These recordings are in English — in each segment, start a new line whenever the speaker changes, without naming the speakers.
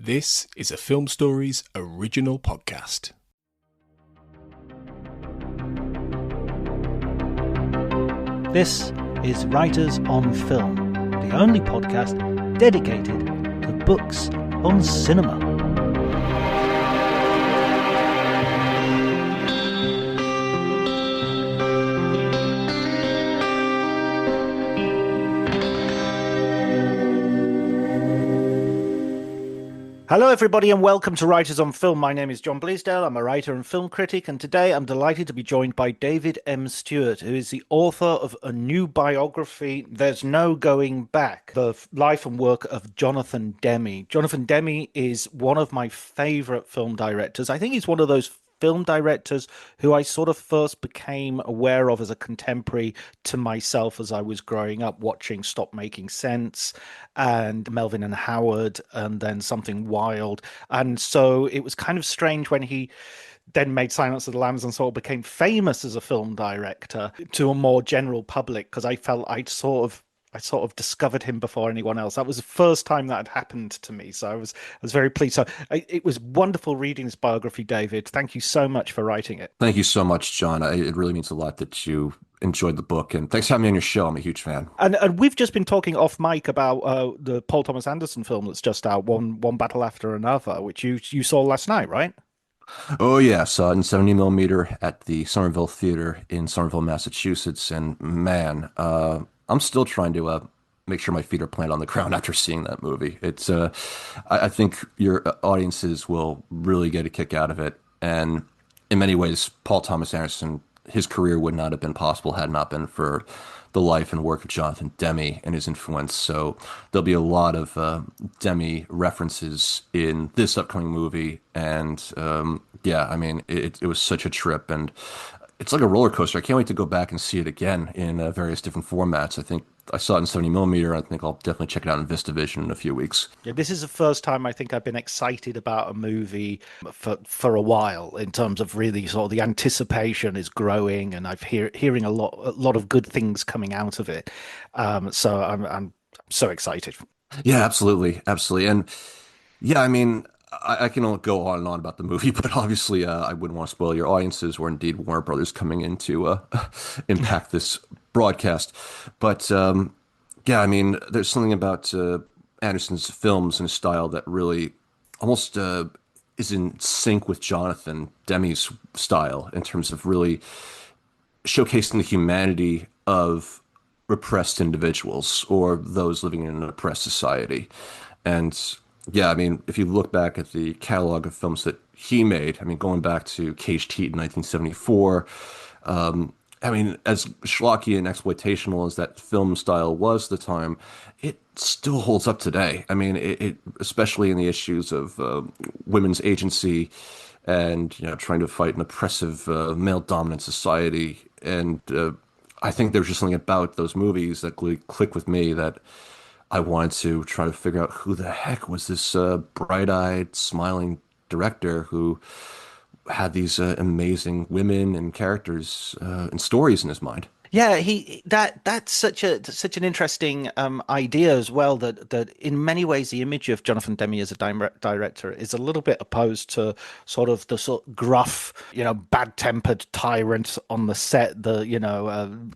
This is a Film Stories original podcast.
This is Writers on Film, the only podcast dedicated to books on cinema. Hello everybody and welcome to Writers on Film. My name is John Bleasdale. I'm a writer and film critic, and today I'm delighted to be joined by David M. Stewart, who is the author of a new biography, There's No Going Back, the life and work of Jonathan Demme. Jonathan Demme is one of my favorite film directors. I think he's one of those film directors who I sort of first became aware of as a contemporary to myself as I was growing up, watching Stop Making Sense and Melvin and Howard and then Something Wild. And so it was kind of strange when he then made Silence of the Lambs and sort of became famous as a film director to a more general public, because I felt I sort of discovered him before anyone else. That was the first time that had happened to me. So I was very pleased. So it was wonderful reading this biography, David. Thank you so much for writing it.
Thank you so much, John. It really means a lot that you enjoyed the book. And thanks for having me on your show. I'm a huge fan.
And we've just been talking off mic about the Paul Thomas Anderson film that's just out, One Battle After Another, which you saw last night, right?
Oh, yeah. Saw it in 70mm at the Somerville Theater in Somerville, Massachusetts. And man, I'm still trying to make sure my feet are planted on the ground after seeing that movie. It's I think your audiences will really get a kick out of it. And in many ways, Paul Thomas Anderson, his career would not have been possible had it not been for the life and work of Jonathan Demme and his influence. So there'll be a lot of Demme references in this upcoming movie. And yeah, I mean, it was such a trip. And it's like a roller coaster. I can't wait to go back and see it again in various different formats. I think I saw it in 70mm. I think I'll definitely check it out in VistaVision in a few weeks.
Yeah, this is the first time I think I've been excited about a movie for a while, in terms of really sort of the anticipation is growing, and I'm hearing a lot of good things coming out of it. So I'm so excited.
Yeah, absolutely, absolutely, and yeah, I mean, I can only go on and on about the movie, but obviously I wouldn't want to spoil your audiences or indeed Warner Brothers coming in to impact this broadcast. But yeah, I mean, there's something about Anderson's films and his style that really almost is in sync with Jonathan Demme's style in terms of really showcasing the humanity of repressed individuals or those living in an oppressed society. And yeah, I mean, if you look back at the catalog of films that he made, I mean, going back to Caged Heat in 1974, I mean, as schlocky and exploitational as that film style was at the time, it still holds up today. I mean, it especially in the issues of women's agency and, you know, trying to fight an oppressive male-dominant society. And I think there's just something about those movies that really click with me that I wanted to try to figure out who the heck was this bright-eyed, smiling director who had these amazing women and characters and stories in his mind.
Yeah, that's such an interesting idea as well. That in many ways the image of Jonathan Demme as a director is a little bit opposed to sort of the sort of gruff, you know, bad-tempered tyrant on the set.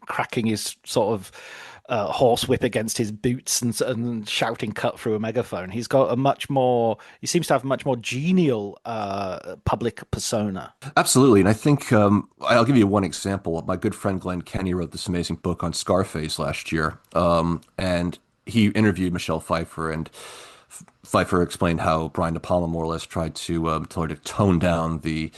Cracking his sort of horsewhip against his boots and shouting cut through a megaphone. He seems to have a much more genial public persona.
Absolutely. And I think I'll give you one example. My good friend Glenn Kenny wrote this amazing book on Scarface last year. And he interviewed Michelle Pfeiffer, and Pfeiffer explained how Brian De Palma more or less tried to tell her to tone down the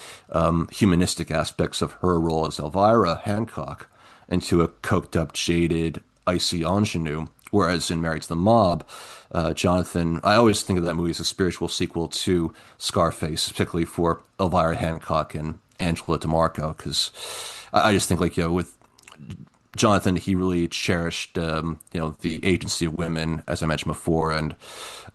humanistic aspects of her role as Elvira Hancock into a coked up, jaded, icy ingenue, whereas in Married to the Mob, Jonathan, I always think of that movie as a spiritual sequel to Scarface, particularly for Elvira Hancock and Angela DeMarco, because I just think, like, you know, with Jonathan, he really cherished, the agency of women, as I mentioned before, and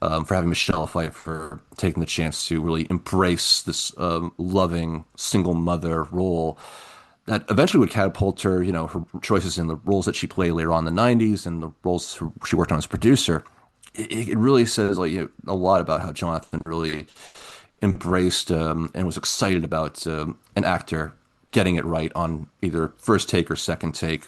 for having Michelle Pfeiffer taking the chance to really embrace this loving single mother role that eventually would catapult her, you know, her choices in the roles that she played later on in the 90s and the roles she worked on as producer. it really says like a lot about how Jonathan really embraced and was excited about an actor getting it right on either first take or second take,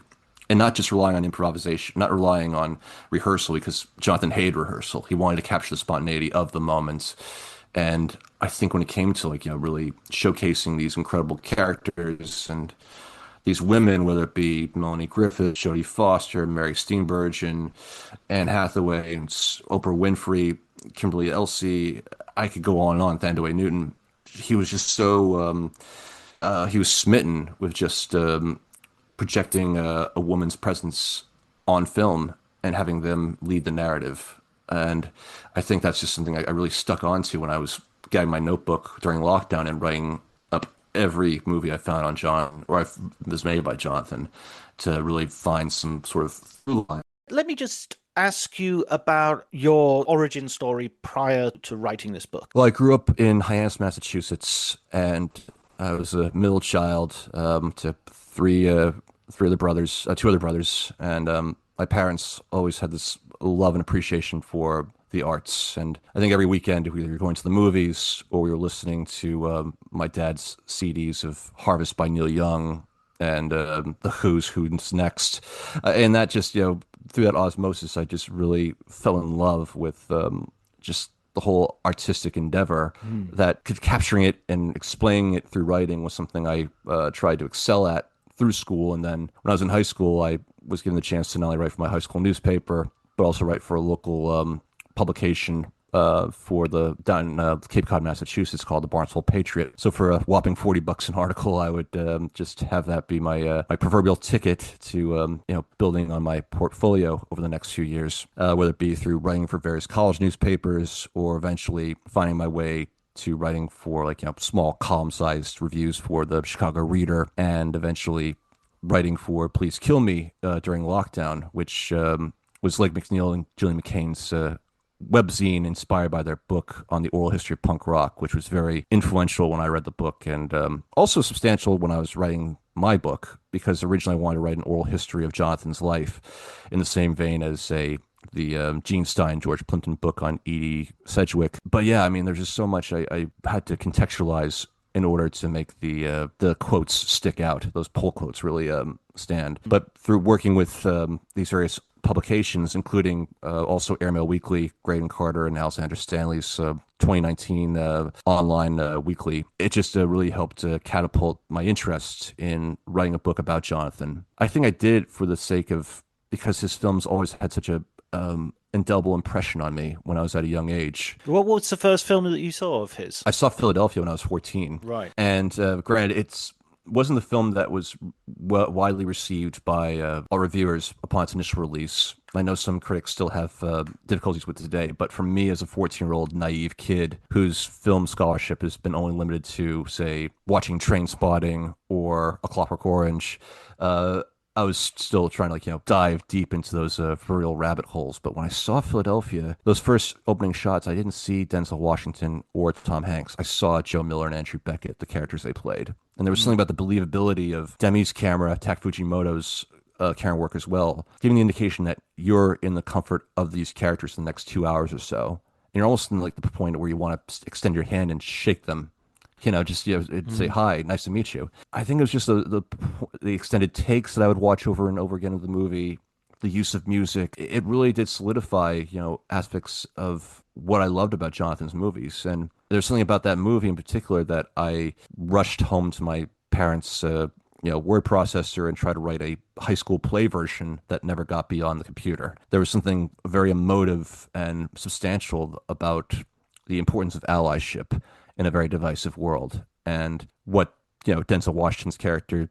and not just relying on improvisation, not relying on rehearsal because Jonathan hated rehearsal. He wanted to capture the spontaneity of the moments. And I think when it came to like, really showcasing these incredible characters and these women, whether it be Melanie Griffith, Jodie Foster, Mary Steenburgen, Anne Hathaway, and Oprah Winfrey, Kimberly Elsie, I could go on and on. Thandiwe Newton, he was just so he was smitten with just projecting a woman's presence on film and having them lead the narrative. And I think that's just something I really stuck onto when I was getting my notebook during lockdown and writing up every movie I found on John or I was made by Jonathan to really find some sort of through line.
Let me just ask you about your origin story prior to writing this book.
Well, I grew up in Hyannis, Massachusetts, and I was a middle child to three other brothers, two other brothers, and my parents always had this love and appreciation for the arts. And I think every weekend we were going to the movies or we were listening to my dad's CDs of Harvest by Neil Young and The Who's Next, and that just through that osmosis, I just really fell in love with just the whole artistic endeavor that capturing it and explaining it through writing was something I tried to excel at through school. And then when I was in high school, I was given the chance to not only write for my high school newspaper, but also write for a local publication for the down in Cape Cod, Massachusetts, called the Barnesville Patriot. So for a whopping $40 an article, I would just have that be my proverbial ticket to building on my portfolio over the next few years, whether it be through writing for various college newspapers or eventually finding my way to writing for small column-sized reviews for the Chicago Reader, and eventually writing for Please Kill Me during lockdown, which was Lake McNeil and Julian McCain's webzine inspired by their book on the oral history of punk rock, which was very influential when I read the book, and also substantial when I was writing my book, because originally I wanted to write an oral history of Jonathan's life in the same vein as the Gene Stein, George Plimpton book on Edie Sedgwick. But yeah, I mean, there's just so much I had to contextualize in order to make the quotes stick out. Those pull quotes really stand. But through working with these various publications, including also Airmail Weekly, Graydon Carter and Alexander Stanley's 2019 online weekly, it just really helped catapult my interest in writing a book about Jonathan. I think I did it for the sake of, because his films always had such a indelible impression on me when I was at a young age.
What was the first film that you saw of his?
I saw Philadelphia when I was 14.
Right.
And granted, wasn't the film that was widely received by all reviewers upon its initial release. I know some critics still have difficulties with it today, but for me as a 14-year-old naive kid whose film scholarship has been only limited to, say, watching Train Spotting or A Clockwork Orange, I was still trying to dive deep into those for real rabbit holes. But when I saw Philadelphia, those first opening shots, I didn't see Denzel Washington or Tom Hanks. I saw Joe Miller and Andrew Beckett, the characters they played. And there was something about the believability of Demme's camera, Tak Fujimoto's camera work as well, giving the indication that you're in the comfort of these characters the next 2 hours or so. And you're almost in the point where you want to extend your hand and shake them. Say hi, nice to meet you. I think it was just the extended takes that I would watch over and over again of the movie, the use of music. It really did solidify, aspects of what I loved about Jonathan's movies. And there's something about that movie in particular that I rushed home to my parents' word processor and tried to write a high school play version that never got beyond the computer. There was something very emotive and substantial about the importance of allyship in a very divisive world, and what Denzel Washington's character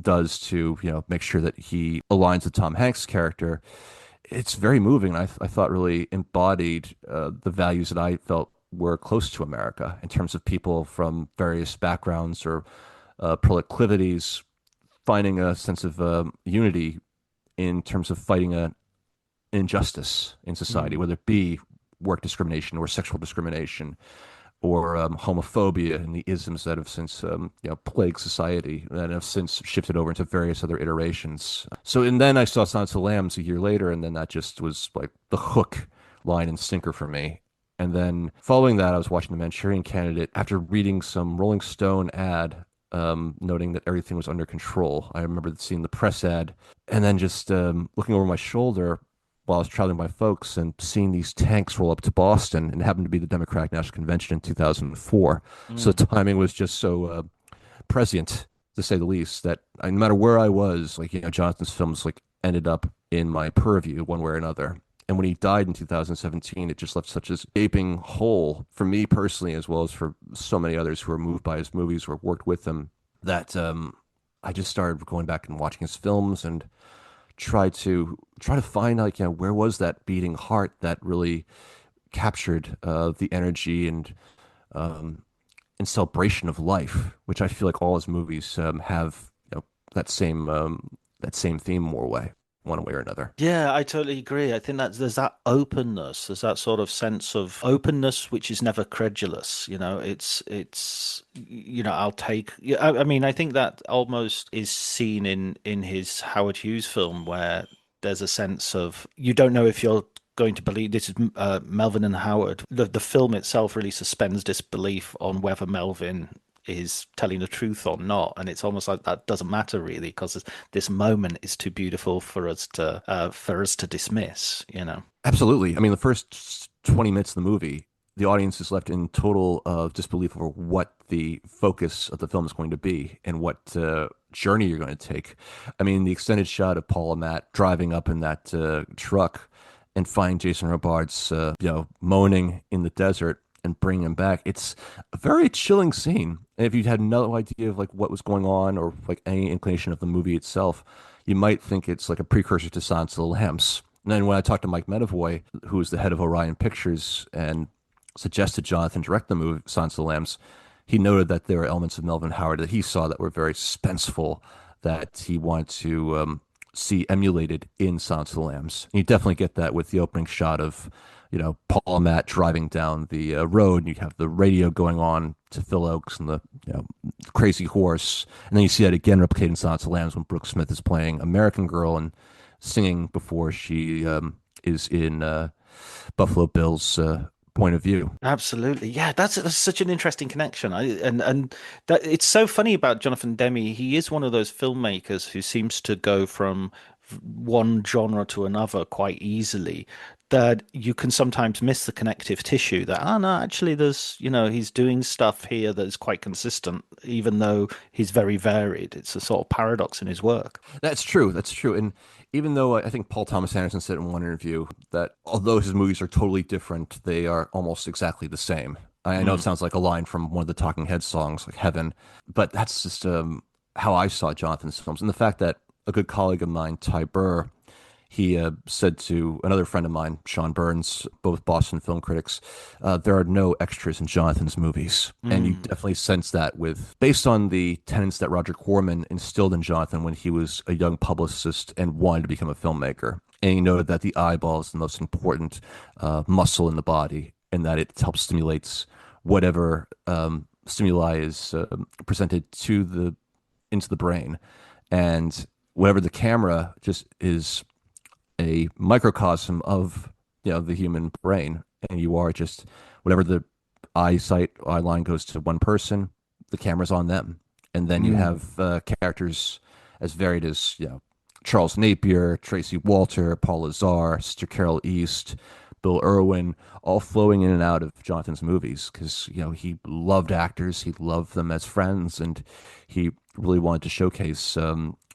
does to make sure that he aligns with Tom Hanks' character. It's very moving. I thought really embodied the values that I felt were close to America in terms of people from various backgrounds or proclivities finding a sense of unity in terms of fighting an injustice in society, whether it be work discrimination or sexual discrimination, or homophobia and the isms that have since plagued society and have since shifted over into various other iterations. And then I saw Silence of the Lambs a year later, and then that just was like the hook line and sinker for me. And then following that, I was watching The Manchurian Candidate after reading some Rolling Stone ad noting that everything was under control. I remember seeing the press ad and then just looking over my shoulder while I was traveling with my folks and seeing these tanks roll up to Boston, and it happened to be the Democratic National Convention in 2004. So
Mm.
the timing was just so prescient, to say the least, that no matter where I was, like, Jonathan's films like ended up in my purview one way or another. And when he died in 2017, it just left such a gaping hole for me personally, as well as for so many others who were moved by his movies or worked with him, that I just started going back and watching his films and try to find, like, where was that beating heart that really captured the energy um, and celebration of life, which I feel like all his movies have, that same theme more way, one way or another.
Yeah, I totally agree. I think that there's that openness, there's that sort of sense of openness which is never credulous. I'll take. Yeah, I mean, I think that almost is seen in his Howard Hughes film where there's a sense of you don't know if you're going to believe this is Melvin and Howard. The film itself really suspends disbelief on whether Melvin is telling the truth or not, and it's almost like that doesn't matter really because this moment is too beautiful for us to dismiss.
Absolutely. I mean, the first 20 minutes of the movie, the audience is left in total disbelief over what the focus of the film is going to be and what journey you're going to take. I mean, the extended shot of Paul and Matt driving up in that truck and find Jason Robards, moaning in the desert and bring him back. It's a very chilling scene. And if you had no idea of like what was going on or like any inclination of the movie itself, you might think it's like a precursor to Silence of the Lambs. And then when I talked to Mike Medavoy, who was the head of Orion Pictures and suggested Jonathan direct the movie Silence of the Lambs, he noted that there were elements of Melvin Howard that he saw that were very suspenseful that he wanted to see emulated in Silence of the Lambs. And you definitely get that with the opening shot of, Paul and Matt driving down the road, and you have the radio going on to Phil Oakes and the crazy horse, and then you see that again replicated in Silence of the Lambs when Brooke Smith is playing American Girl and singing before she is in Buffalo Bill's point of view.
Absolutely. Yeah, that's such an interesting connection. And that it's so funny about Jonathan Demme. He is one of those filmmakers who seems to go from one genre to another quite easily. That you can sometimes miss the connective tissue that, oh no, actually he's doing stuff here that is quite consistent, even though he's very varied. It's a sort of paradox in his work.
That's true. That's true. And even though I think Paul Thomas Anderson said in one interview that although his movies are totally different, they are almost exactly the same. I know it
Mm.
sounds like a line from one of the Talking Heads songs, like Heaven, but that's just how I saw Jonathan's films. And the fact that a good colleague of mine, Ty Burr, he said to another friend of mine, Sean Burns, both Boston film critics, there are no extras in Jonathan's movies. And you
Mm.
definitely sense that based on the tenets that Roger Corman instilled in Jonathan when he was a young publicist and wanted to become a filmmaker. And he noted that the eyeball is the most important muscle in the body and that it helps stimulates whatever stimuli is presented into the brain. And whatever the camera just is a microcosm of the human brain, and you are just whatever the eye line goes to one person, the camera's on them, and then you
Mm.
have characters as varied as Charles Napier, Tracy Walter, Paul Lazar, Sister Carol East, Bill Irwin, all flowing in and out of Jonathan's movies because he loved actors, he loved them as friends, and he really wanted to showcase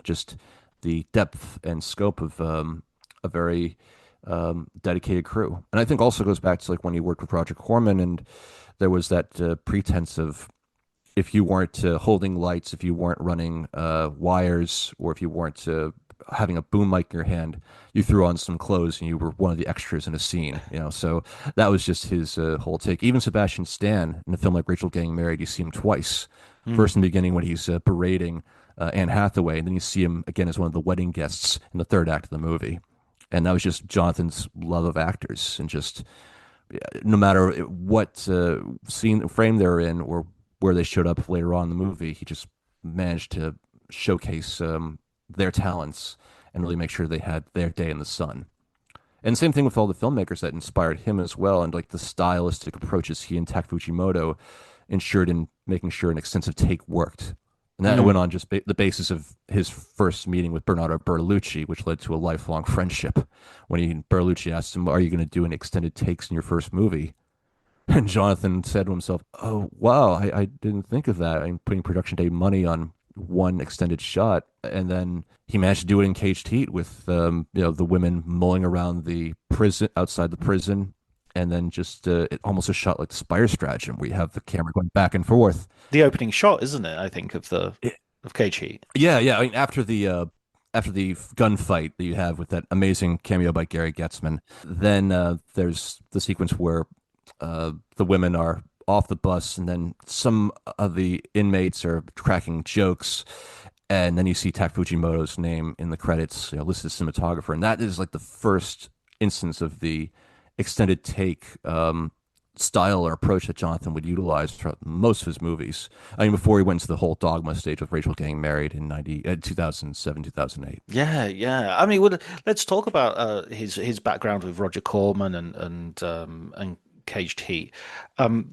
just the depth and scope of a very dedicated crew. And I think also goes back to like when he worked with Roger Corman, and there was that pretense of if you weren't holding lights, if you weren't running wires, or if you weren't having a boom mic in your hand, you threw on some clothes and you were one of the extras in a scene. So that was just his whole take. Even Sebastian Stan in a film like Rachel Getting Married, you see him twice.
Mm.
First in the beginning when he's berating Anne Hathaway, and then you see him again as one of the wedding guests in the third act of the movie. And that was just Jonathan's love of actors, and just no matter what scene frame they're in or where they showed up later on in the movie, he just managed to showcase their talents and really make sure they had their day in the sun. And same thing with all the filmmakers that inspired him as well, and like the stylistic approaches he and Tak Fujimoto ensured in making sure an extensive take worked. And that went
Mm.
on just the basis of his first meeting with Bernardo Bertolucci, which led to a lifelong friendship. When Bertolucci asked him, "Are you going to do any extended takes in your first movie?" And Jonathan said to himself, "Oh, wow, I didn't think of that. I'm putting production day money on one extended shot." And then he managed to do it in Caged Heat with, the women mulling around the prison, outside the prison. And then just it almost a shot like the Spire stratagem, where you have the camera going back and forth.
The opening shot, isn't it? I think of the
It,
of Cage Heat.
yeah, yeah. I mean, after the gunfight that you have with that amazing cameo by Gary Getzman, then there's the sequence where the women are off the bus, and then some of the inmates are cracking jokes, and then you see Tak Fujimoto's name in the credits, listed as cinematographer, and that is like the first instance of the extended take style or approach that Jonathan would utilize throughout most of his movies. I mean, before he went to the whole dogma stage with Rachel getting married in 2007, 2008.
Yeah, yeah. I mean, let's talk about his background with Roger Corman and Caged Heat.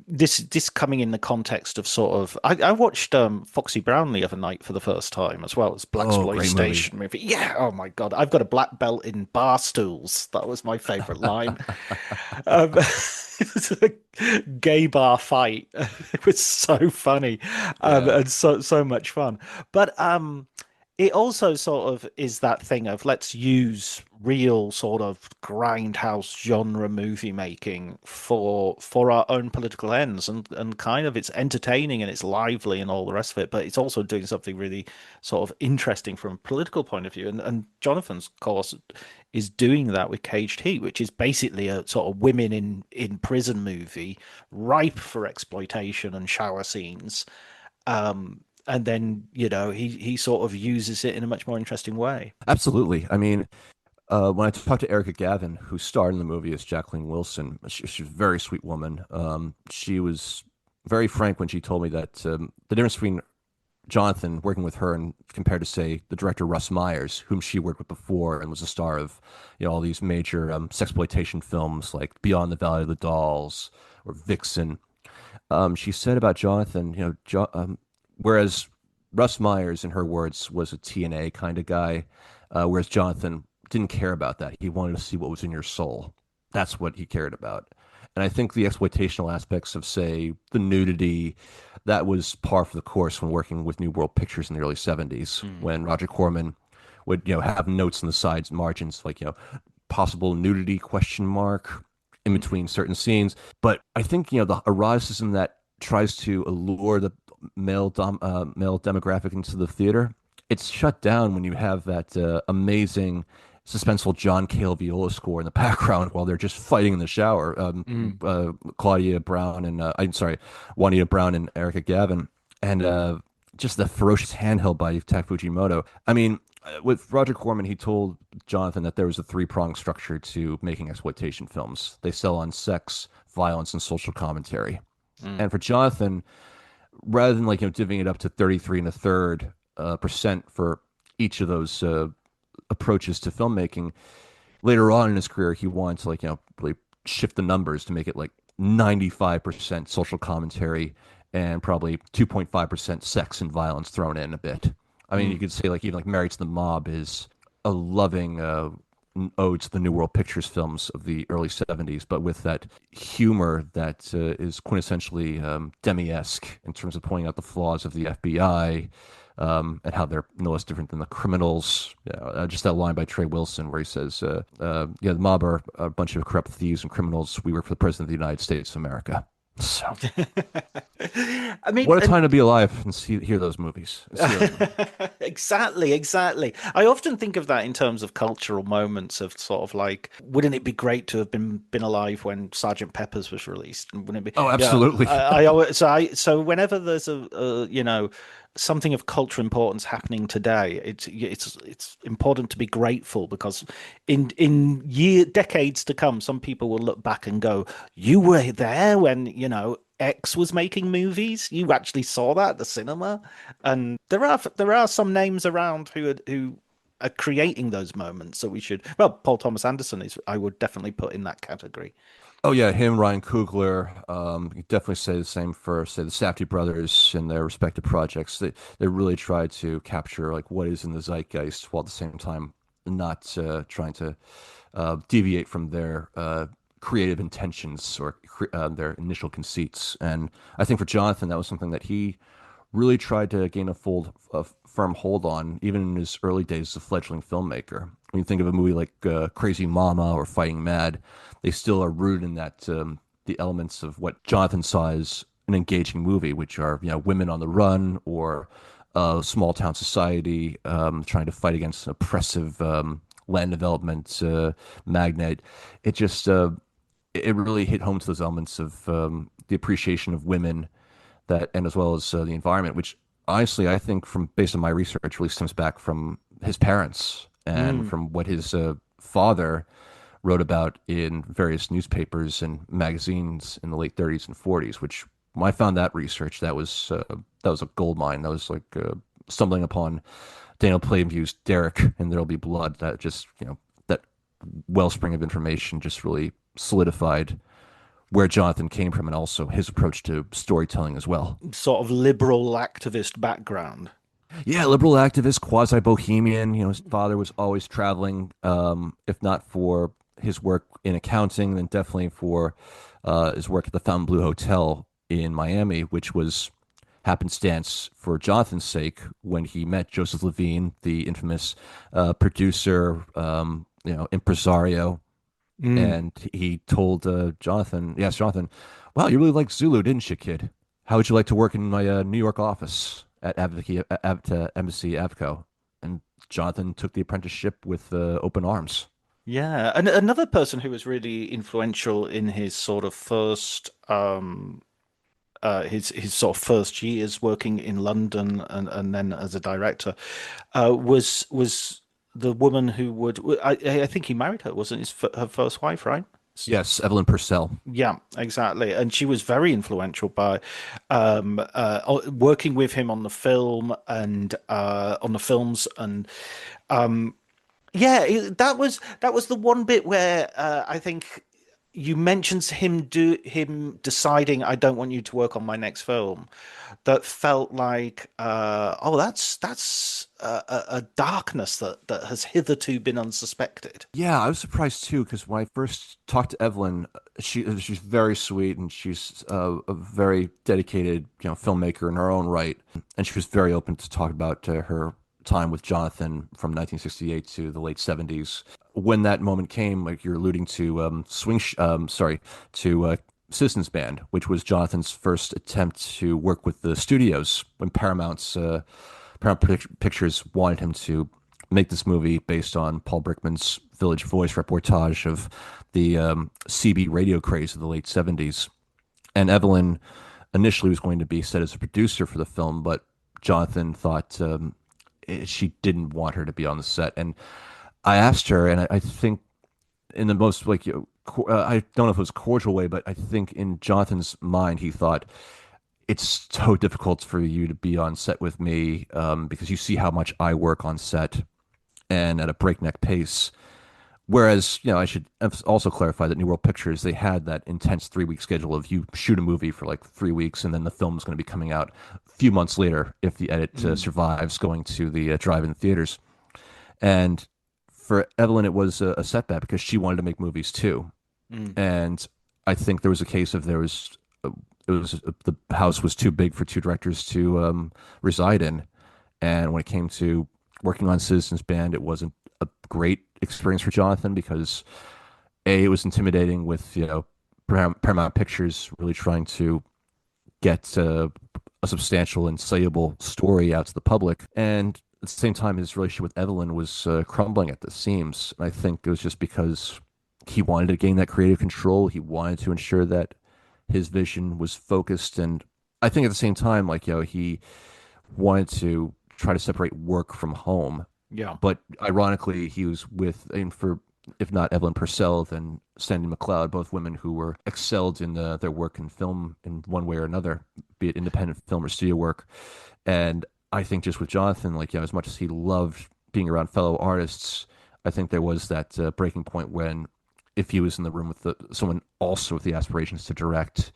This coming in the context of sort of I watched Foxy Brown the other night for the first time as well as
Oh, great movie.
blaxploitation movie. Yeah, oh my God, I've got a black belt in bar stools. That was my favorite line. It was a gay bar fight. It was so funny,
Yeah,
and so much fun. But it also sort of is that thing of let's use real sort of grindhouse genre movie making for our own political ends, and kind of it's entertaining and it's lively and all the rest of it, but it's also doing something really sort of interesting from a political point of view. And Jonathan's course is doing that with Caged Heat, which is basically a sort of women in prison movie, ripe for exploitation and shower scenes. And then, he sort of uses it in a much more interesting way.
absolutely. I mean, when I talked to Erica Gavin, who starred in the movie as Jacqueline Wilson, she's a very sweet woman. She was very frank when she told me that the difference between Jonathan working with her and compared to, say, the director Russ Myers, whom she worked with before and was a star of, all these major sexploitation films like Beyond the Valley of the Dolls or Vixen. She said about Jonathan, whereas Russ Myers, in her words, was a TNA kind of guy, whereas Jonathan didn't care about that. He wanted to see what was in your soul. That's what he cared about. And I think the exploitational aspects of, say, the nudity, that was par for the course when working with New World Pictures in the early 70s,
Mm.
when Roger Corman would, have notes in the sides margins like, possible nudity question mark in between certain scenes. But I think, the eroticism that tries to allure the male demographic into the theater, it's shut down when you have that amazing suspenseful John Cale viola score in the background while they're just fighting in the shower.
Mm.
Claudia Brown and I'm sorry, Juanita Brown and Erica Gavin, and just the ferocious handheld by Tak Fujimoto. I mean, with Roger Corman, he told Jonathan that there was a three-pronged structure to making exploitation films. They sell on sex, violence, and social commentary.
Mm.
And for Jonathan, rather than like divvying it up to 33 and a third percent for each of those approaches to filmmaking, later on in his career he wanted to really shift the numbers to make it like 95% social commentary and probably 2.5% sex and violence thrown in a bit. I mean, you
Mm.
could say like even like Married to the Mob is a loving ode to the New World Pictures films of the early 70s, but with that humor that is quintessentially Demme-esque in terms of pointing out the flaws of the FBI, and how they're no less different than the criminals. Just that line by Trey Wilson where he says, "Yeah, the mob are a bunch of corrupt thieves and criminals. We work for the President of the United States of America." So,
I mean,
what a time to be alive and hear those movies.
exactly, exactly. I often think of that in terms of cultural moments of sort of like, wouldn't it be great to have been alive when Sergeant Pepper's was released? And wouldn't it be?
Oh,
Yeah,
absolutely.
I always so whenever there's something of cultural importance happening today, it's important to be grateful because in decades to come, some people will look back and go, "You were there when X was making movies. You actually saw that at the cinema." And there are some names around who creating those moments that we should. Well, Paul Thomas Anderson is, I would definitely put in that category.
Oh yeah, him, Ryan Coogler. You definitely say the same for say the Safdie brothers in their respective projects. They really tried to capture like what is in the zeitgeist while at the same time not trying to deviate from their creative intentions or their initial conceits. And I think for Jonathan, that was something that he really tried to gain a firm hold on, even in his early days as a fledgling filmmaker. When you think of a movie like Crazy Mama or Fighting Mad, they still are rooted in that the elements of what Jonathan saw as an engaging movie, which are women on the run or small town society trying to fight against an oppressive land development magnate. It just it really hit home to those elements of the appreciation of women that, and as well as the environment, which honestly I think from based on my research really stems back from his parents and
Mm.
from what his father wrote about in various newspapers and magazines in the late 30s and 40s. Which when I found that research, that was a gold mine. That was like stumbling upon Daniel Plainview's Derek and There'll Be Blood. That just that wellspring of information just really solidified where Jonathan came from and also his approach to storytelling as well.
Sort of liberal activist background.
Yeah, liberal activist, quasi bohemian. His father was always traveling, if not for his work in accounting, then definitely for his work at the Fontainebleau Hotel in Miami, which was happenstance for Jonathan's sake when he met Joseph Levine, the infamous producer, impresario,
Mm.
and he told Jonathan, yes, Jonathan, wow, you really like Zulu, didn't you, kid? How would you like to work in my New York office at Embassy Avco? And Jonathan took the apprenticeship with open arms.
Yeah, and another person who was really influential in his sort of first his sort of first years working in London and then as a director was the woman who would I think he married her, wasn't her first wife, right?
Yes, Evelyn Purcell.
Yeah, exactly. And she was very influential by working with him on the film and on the films and yeah, that was the one bit where I think you mentioned him deciding I don't want you to work on my next film. That felt like oh that's a darkness that has hitherto been unsuspected.
Yeah, I was surprised too because when I first talked to Evelyn, she's very sweet and she's a very dedicated, filmmaker in her own right, and she was very open to talk about her time with Jonathan from 1968 to the late 70s. When that moment came, like you're alluding to, Citizens Band, which was Jonathan's first attempt to work with the studios when Paramount Pictures wanted him to make this movie based on Paul Brickman's Village Voice reportage of the CB radio craze of the late 70s. And Evelyn initially was going to be set as a producer for the film, but Jonathan thought she didn't want her to be on the set. And I asked her, and I think in the most I don't know if it was a cordial way, but I think in Jonathan's mind, he thought it's so difficult for you to be on set with me because you see how much I work on set and at a breakneck pace. Whereas, I should also clarify that New World Pictures, they had that intense 3 week schedule of you shoot a movie for like 3 weeks and then the film is going to be coming out a few months later if the edit survives going to the drive-in theaters. And for Evelyn, it was a setback because she wanted to make movies too.
Mm.
And I think there was a case of the house was too big for two directors to reside in. And when it came to working on Citizens Band, it wasn't a great experience for Jonathan because it was intimidating with Paramount Pictures really trying to get a substantial and saleable story out to the public, and at the same time his relationship with Evelyn was crumbling at the seams. And I think it was just because he wanted to gain that creative control. He wanted to ensure that his vision was focused, and I think at the same time, he wanted to try to separate work from home.
Yeah.
But ironically, he was with, and for if not Evelyn Purcell, then Sandy McLeod, both women who were excelled in their work in film in one way or another, be it independent film or studio work. And I think just with Jonathan, as much as he loved being around fellow artists, I think there was that breaking point when if he was in the room with someone also with the aspirations to direct,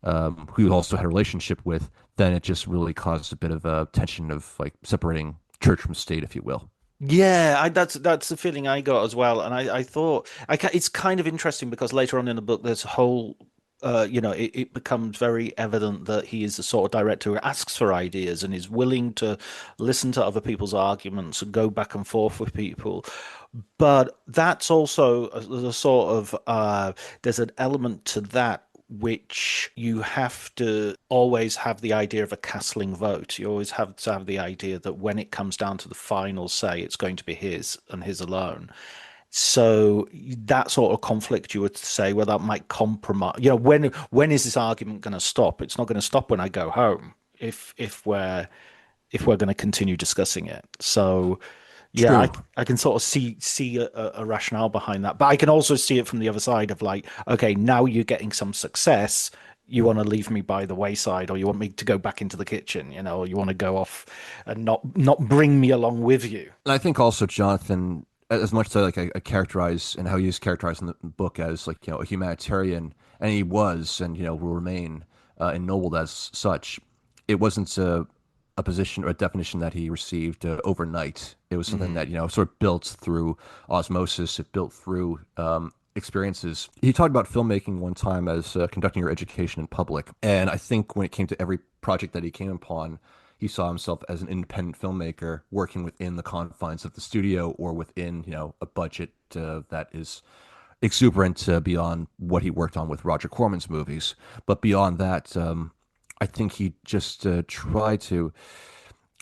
who he also had a relationship with, then it just really caused a bit of a tension of like separating church from state, if you will.
Yeah, that's the feeling I got as well, and I thought it's kind of interesting because later on in the book there's a whole, it becomes very evident that he is the sort of director who asks for ideas and is willing to listen to other people's arguments and go back and forth with people. But that's also the sort of there's an element to that which you have to always have the idea of a castling vote. You always have to have the idea that when it comes down to the final say, it's going to be his and his alone. So that sort of conflict, you would say, well, that might compromise. When is this argument going to stop? It's not going to stop when I go home. If we're going to continue discussing it. So yeah, I
True.
I can sort of see a rationale behind that, but I can also see it from the other side of like, okay, now you're getting some success. You want to leave me by the wayside, or you want me to go back into the kitchen, or you want to go off and not bring me along with you.
And I think also Jonathan, as much as I characterize and how he's characterized in the book as like a humanitarian, and he was, and will remain ennobled as such. It wasn't a position or a definition that he received overnight. It was something
Hmm.
that sort of built through osmosis. It built through experiences. He talked about filmmaking one time as conducting your education in public, and I think when it came to every project that he came upon, he saw himself as an independent filmmaker working within the confines of the studio or within a budget that is exuberant beyond what he worked on with Roger Corman's movies. But beyond that, I think he just tried to.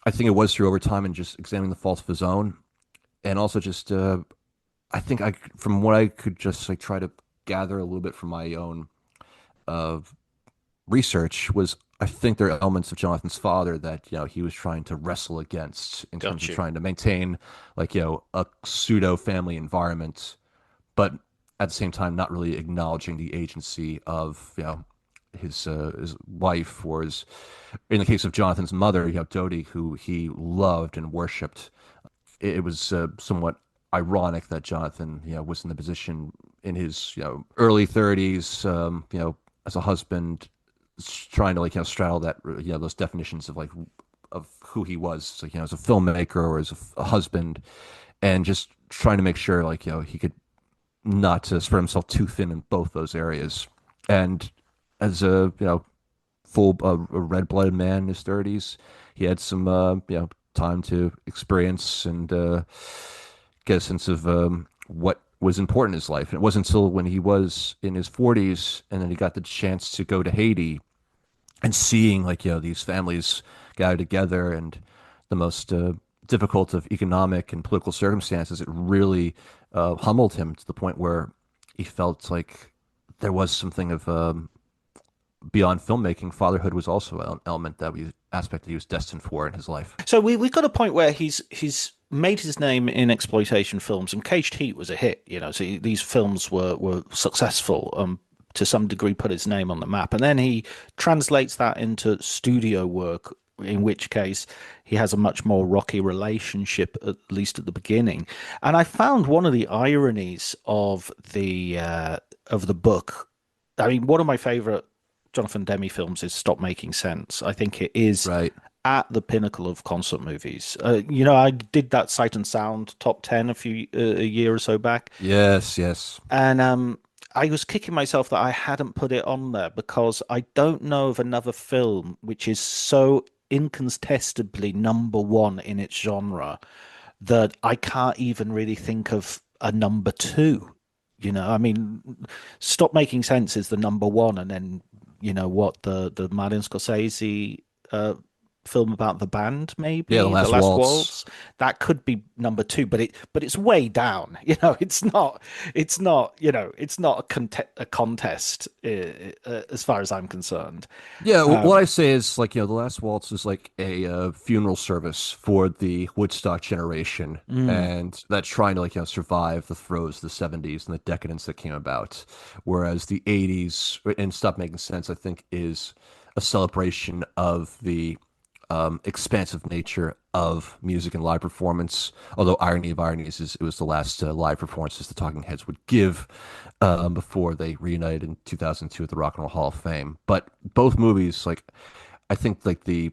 I think it was through over time and just examining the faults of his own, and also just I think from what I could just like try to gather a little bit from my own uh, research was I think there are elements of Jonathan's father that he was trying to wrestle against in terms
Got
of
you.
trying to maintain like a pseudo family environment, but at the same time not really acknowledging the agency of his wife or his in the case of Jonathan's mother, Dodie, who he loved and worshipped. It was somewhat ironic that Jonathan was in the position in his early 30s, as a husband trying to like straddle that those definitions of like of who he was like as a filmmaker or as a husband, and just trying to make sure like he could not to spread himself too thin in both those areas. And as a full a red-blooded man in his 30s, he had some time to experience and get a sense of what was important in his life. And it wasn't until when he was in his 40s and then he got the chance to go to Haiti and seeing like these families gather together and the most difficult of economic and political circumstances, it really humbled him to the point where he felt like there was something of beyond filmmaking. Fatherhood was also an element that we aspect that he was destined for in his life.
So we've got a point where he's made his name in exploitation films, and Caged Heat was a hit. So these films were successful. To some degree, put his name on the map, and then he translates that into studio work. In which case, he has a much more rocky relationship, at least at the beginning. And I found one of the ironies of the book. I mean, one of my favorite Jonathan Demme films is Stop Making Sense. I think it is
Right.
at the pinnacle of concert movies. I did that Sight and Sound top 10 a year or so back,
Yes, yes.
and I was kicking myself that I hadn't put it on there because I don't know of another film which is so incontestably number one in its genre that I can't even really think of a number two. I mean, Stop Making Sense is the number one, and then what the Martin Scorsese uh, film about the band,
Yeah, The
maybe The
Last
Last
Waltz.
Waltz, that could be number two, but it's way down. It's not a contest as far as I'm concerned.
Yeah, what
Um,
I say is like The Last Waltz is like a funeral service for the Woodstock generation,
mm,
and that trying to like survive the throes of the '70s and the decadence that came about. Whereas the '80s and Stop Making Sense, I think, is a celebration of the expansive nature of music and live performance. Although irony of ironies is it was the last live performances the Talking Heads would give before they reunited in 2002 at the Rock and Roll Hall of Fame. But both movies, like I think, like the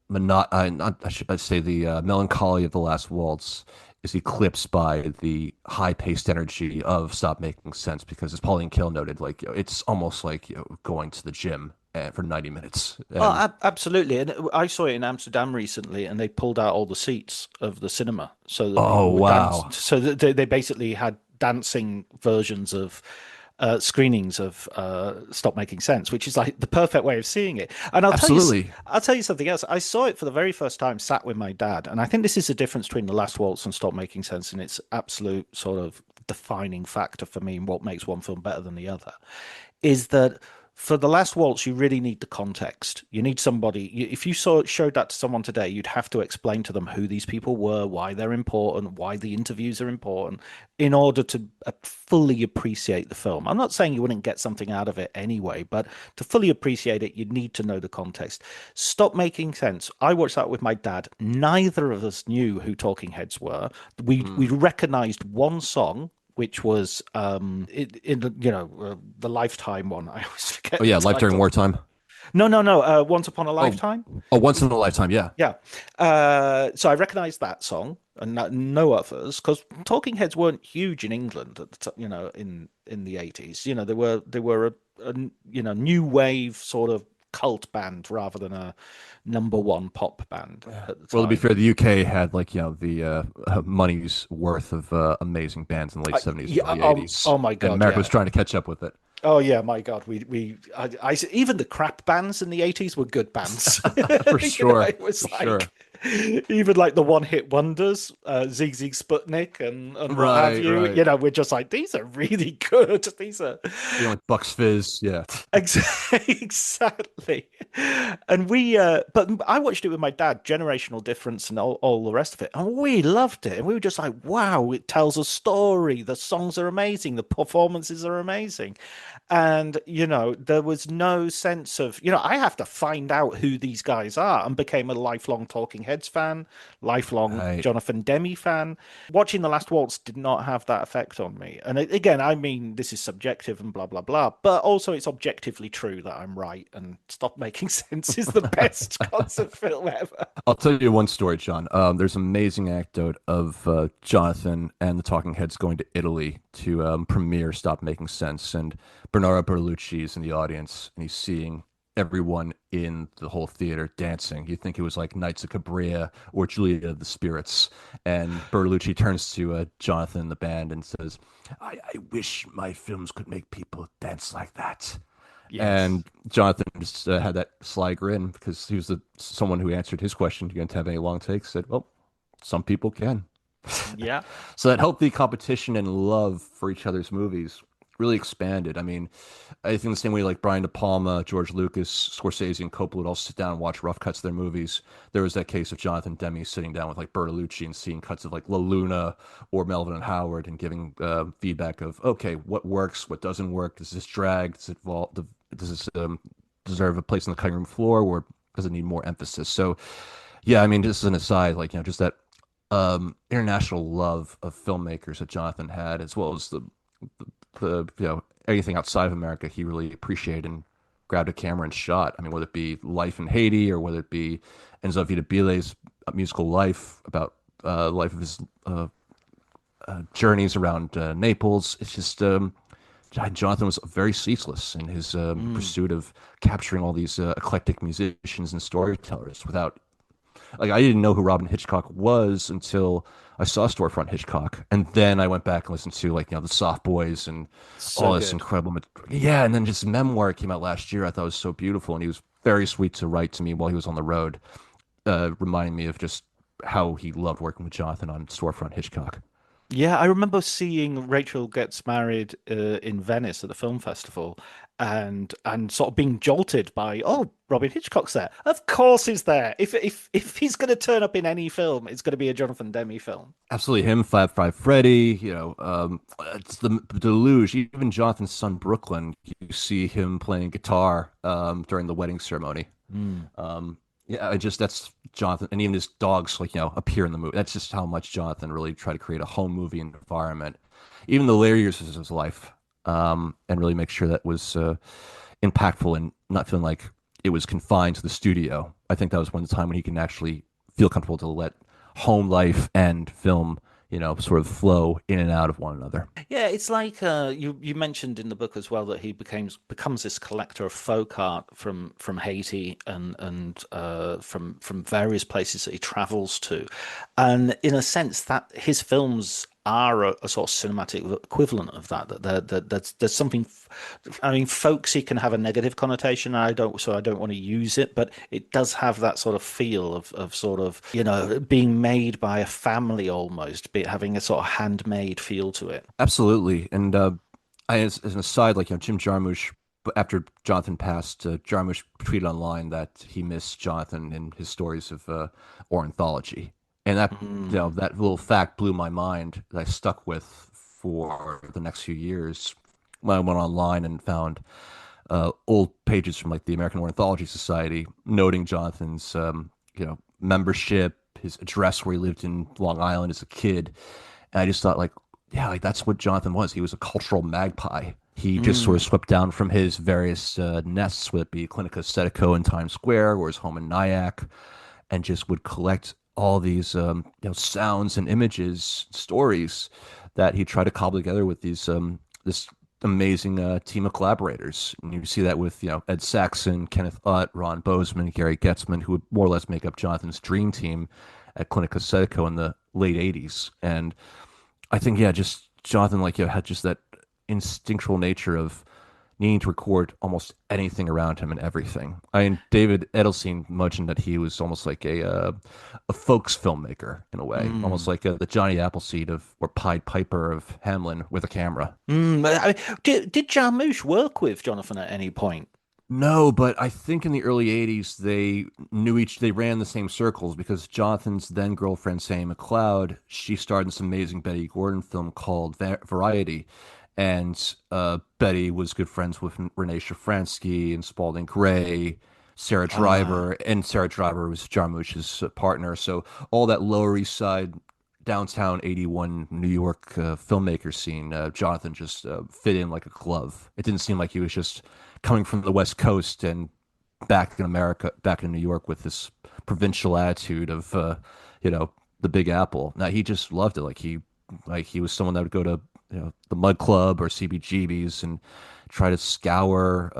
not I should I'd say the melancholy of the Last Waltz is eclipsed by the high-paced energy of Stop Making Sense because, as Pauline Kael noted, like it's almost like going to the gym for 90 minutes.
Oh,
And
absolutely. And I saw it in Amsterdam recently, and they pulled out all the seats of the cinema so that
oh
people would dance.
wow,
So that they basically had dancing versions of screenings of Stop Making Sense, which is like the perfect way of seeing it. And
absolutely.
I'll tell you something else. I saw it for the very first time, sat with my dad, and I think this is the difference between The Last Waltz and Stop Making Sense, and its absolute sort of defining factor for me in what makes one film better than the other, is that for The Last Waltz, you really need the context. You need somebody. If you showed that to someone today, you'd have to explain to them who these people were, why they're important, why the interviews are important, in order to fully appreciate the film. I'm not saying you wouldn't get something out of it anyway, but to fully appreciate it, you need to know the context. Stop Making Sense. I watched that with my dad. Neither of us knew who Talking Heads were. We recognized one song, which was in the the Lifetime one. I always forget
Oh
the
yeah, Life During
title.
Wartime.
No. Once Upon a
Oh,
Lifetime.
oh, Once in a Lifetime. Yeah,
Yeah. So I recognized that song and no others because Talking Heads weren't huge in England at the in the 80s. They were a new wave sort of cult band rather than a number one pop band at the
well, to be
time.
fair, the UK had like the money's worth of amazing bands in the late '70s,
Yeah.
early '80s,
Oh my
and
God.
America was
Yeah.
trying to catch up with it.
Oh yeah, my God, even the crap bands in the 80s were good bands.
For sure,
It was
for
like
sure.
even like the one hit wonders, Zig Zig Sputnik and what have
Right,
you.
right.
We're just like these are really good. These are
Like Bucks Fizz. Yeah.
exactly. And but I watched it with my dad, generational difference and all the rest of it, and we loved it. And we were just like, wow, it tells a story. The songs are amazing. The performances are amazing. And, there was no sense of, I have to find out who these guys are and became a lifelong Talking Heads fan, lifelong
Right.
Jonathan Demme fan. Watching The Last Waltz did not have that effect on me. And again, I mean, this is subjective and blah, blah, blah, but also it's objectively true that I'm right and Stop Making Sense is the best concert film ever.
I'll tell you one story, John. There's an amazing anecdote of Jonathan and the Talking Heads going to Italy to premiere Stop Making Sense, and Bernardo Bertolucci is in the audience, and he's seeing everyone in the whole theater dancing. You think it was like Knights of Cabria or Julia of the Spirits, and Bertolucci turns to Jonathan and the band and says, I wish my films could make people dance like that."
Yes.
And Jonathan just had that sly grin because he was someone who answered his question. You don't have any long takes. Said, "Well, some people can."
Yeah.
So that helped the competition and love for each other's movies really expanded. I mean, I think the same way like Brian De Palma, George Lucas, Scorsese, and Coppola would all sit down and watch rough cuts of their movies. There was that case of Jonathan Demme sitting down with like Bertolucci and seeing cuts of like La Luna or Melvin and Howard and giving feedback of, okay, what works, what doesn't work, does this drag, does this deserve a place on the cutting room floor, or does it need more emphasis? So, yeah, I mean, just as an aside, like just that international love of filmmakers that Jonathan had, as well as the anything outside of America, he really appreciated and grabbed a camera and shot. I mean, whether it be Life in Haiti or whether it be Enzo Vitabile's musical Life about life of his journeys around Naples. It's just Jonathan was very ceaseless in his pursuit of capturing all these eclectic musicians and storytellers without like I didn't know who Robin Hitchcock was until I saw Storefront Hitchcock, and then I went back and listened to like the Soft Boys and all
So
this
good.
incredible, yeah. And then just memoir came out last year. I thought it was so beautiful, and he was very sweet to write to me while he was on the road, reminding me of just how he loved working with Jonathan on Storefront Hitchcock.
Yeah, I remember seeing Rachel Gets Married in Venice at the film festival, and sort of being jolted by, oh, Robin Hitchcock's there. Of course he's there. If he's going to turn up in any film, it's going to be a Jonathan Demme film.
Absolutely, him, Fab Five Freddy. It's the Deluge. Even Jonathan's son Brooklyn. You see him playing guitar during the wedding ceremony.
Mm.
Um, Yeah, I just that's Jonathan, and even his dogs like appear in the movie. That's just how much Jonathan really tried to create a home movie environment, even the later years of his life, and really make sure that was impactful and not feeling like it was confined to the studio. I think that was one of the time when he can actually feel comfortable to let home life and film, sort of flow in and out of one another.
Yeah, it's like you mentioned in the book as well that he becomes this collector of folk art from Haiti and from various places that he travels to, and in a sense that his films are a sort of cinematic equivalent of that. There's something. I mean, folksy can have a negative connotation. I don't want to use it, but it does have that sort of feel of sort of being made by a family almost, be having a sort of handmade feel to it.
Absolutely. And as an aside, like Jim Jarmusch, after Jonathan passed, Jarmusch tweeted online that he missed Jonathan in his stories of ornithology, and that
Mm.
that little fact blew my mind. That I stuck with for the next few years when I went online and found old pages from like the American Ornithology Society noting Jonathan's membership, his address where he lived in Long Island as a kid, and I just thought like, yeah, like that's what Jonathan was. He was a cultural magpie. He just sort of
Mm.
swept down from his various nests, whether it be Clinica Aesthetica in Times Square or his home in Nyack, and just would collect all these sounds and images, stories that he tried to cobble together with these this amazing team of collaborators. And you see that with Ed Saxon, Kenneth Utt, Ron Bozeman, Gary Getzman, who would more or less make up Jonathan's dream team at Clinica Aesthetica in the late '80s. And I think yeah, just Jonathan like had just that instinctual nature of needing to record almost anything around him and everything. I mean, David Edelstein mentioned that he was almost like a folks filmmaker in a way, almost
Mm.
like the Johnny Appleseed of or Pied Piper of Hamlin with a camera.
Did Jarmusch work with Jonathan at any point?
No, but I think in the early '80s they ran the same circles because Jonathan's then girlfriend Sandy McLeod, she starred in this amazing Betty Gordon film called Variety, and Betty was good friends with Renee Shafransky and Spalding Gray, Sarah
Ah.
Driver, and Sarah Driver was Jarmusch's partner. So all that Lower East Side, downtown '81 New York filmmaker scene, Jonathan just fit in like a glove. It didn't seem like he was just coming from the West Coast and back in America, back in New York with this provincial attitude of, the Big Apple. Now he just loved it. Like he was someone that would go to, the Mud Club or CBGB's and try to scour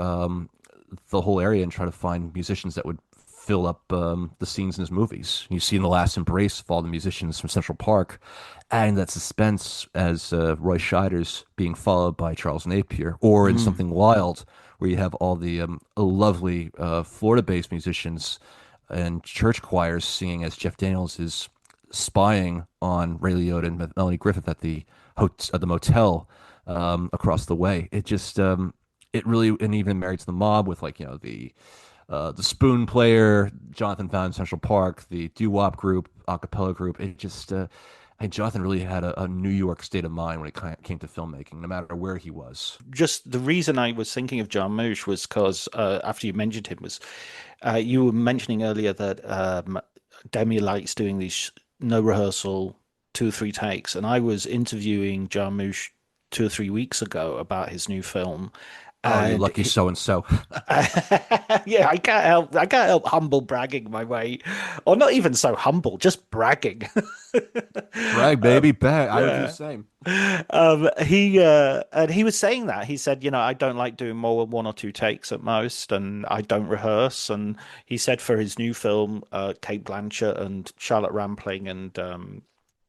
the whole area and try to find musicians that would fill up the scenes in his movies. You see in The Last Embrace of all the musicians from Central Park, adding that suspense as Roy Scheider's being followed by Charles Napier, or in
Mm.
Something Wild, where you have all the lovely Florida-based musicians and church choirs singing as Jeff Daniels is spying on Ray Liotta and Melanie Griffith at the motel across the way. It just it really, and even Married to the Mob with like the Spoon Player, Jonathan found in Central Park, the doo wop group, a cappella group. It just and Jonathan really had a New York state of mind when it came to filmmaking, no matter where he was.
Just the reason I was thinking of Jarmusch was because after you mentioned him was you were mentioning earlier that Demi likes doing these no rehearsal, 2 or 3 takes, and I was interviewing Jarmusch 2 or 3 weeks ago about his new film,
Oh, you
and
lucky so and so.
yeah, I can't help humble bragging my way, or not even so humble, just bragging.
Brag,
Um,
baby, bag. I would do the
yeah.
same.
He was saying that he said, I don't like doing more than 1 or 2 takes at most, and I don't rehearse. And he said for his new film, Kate Blanchett and Charlotte Rampling and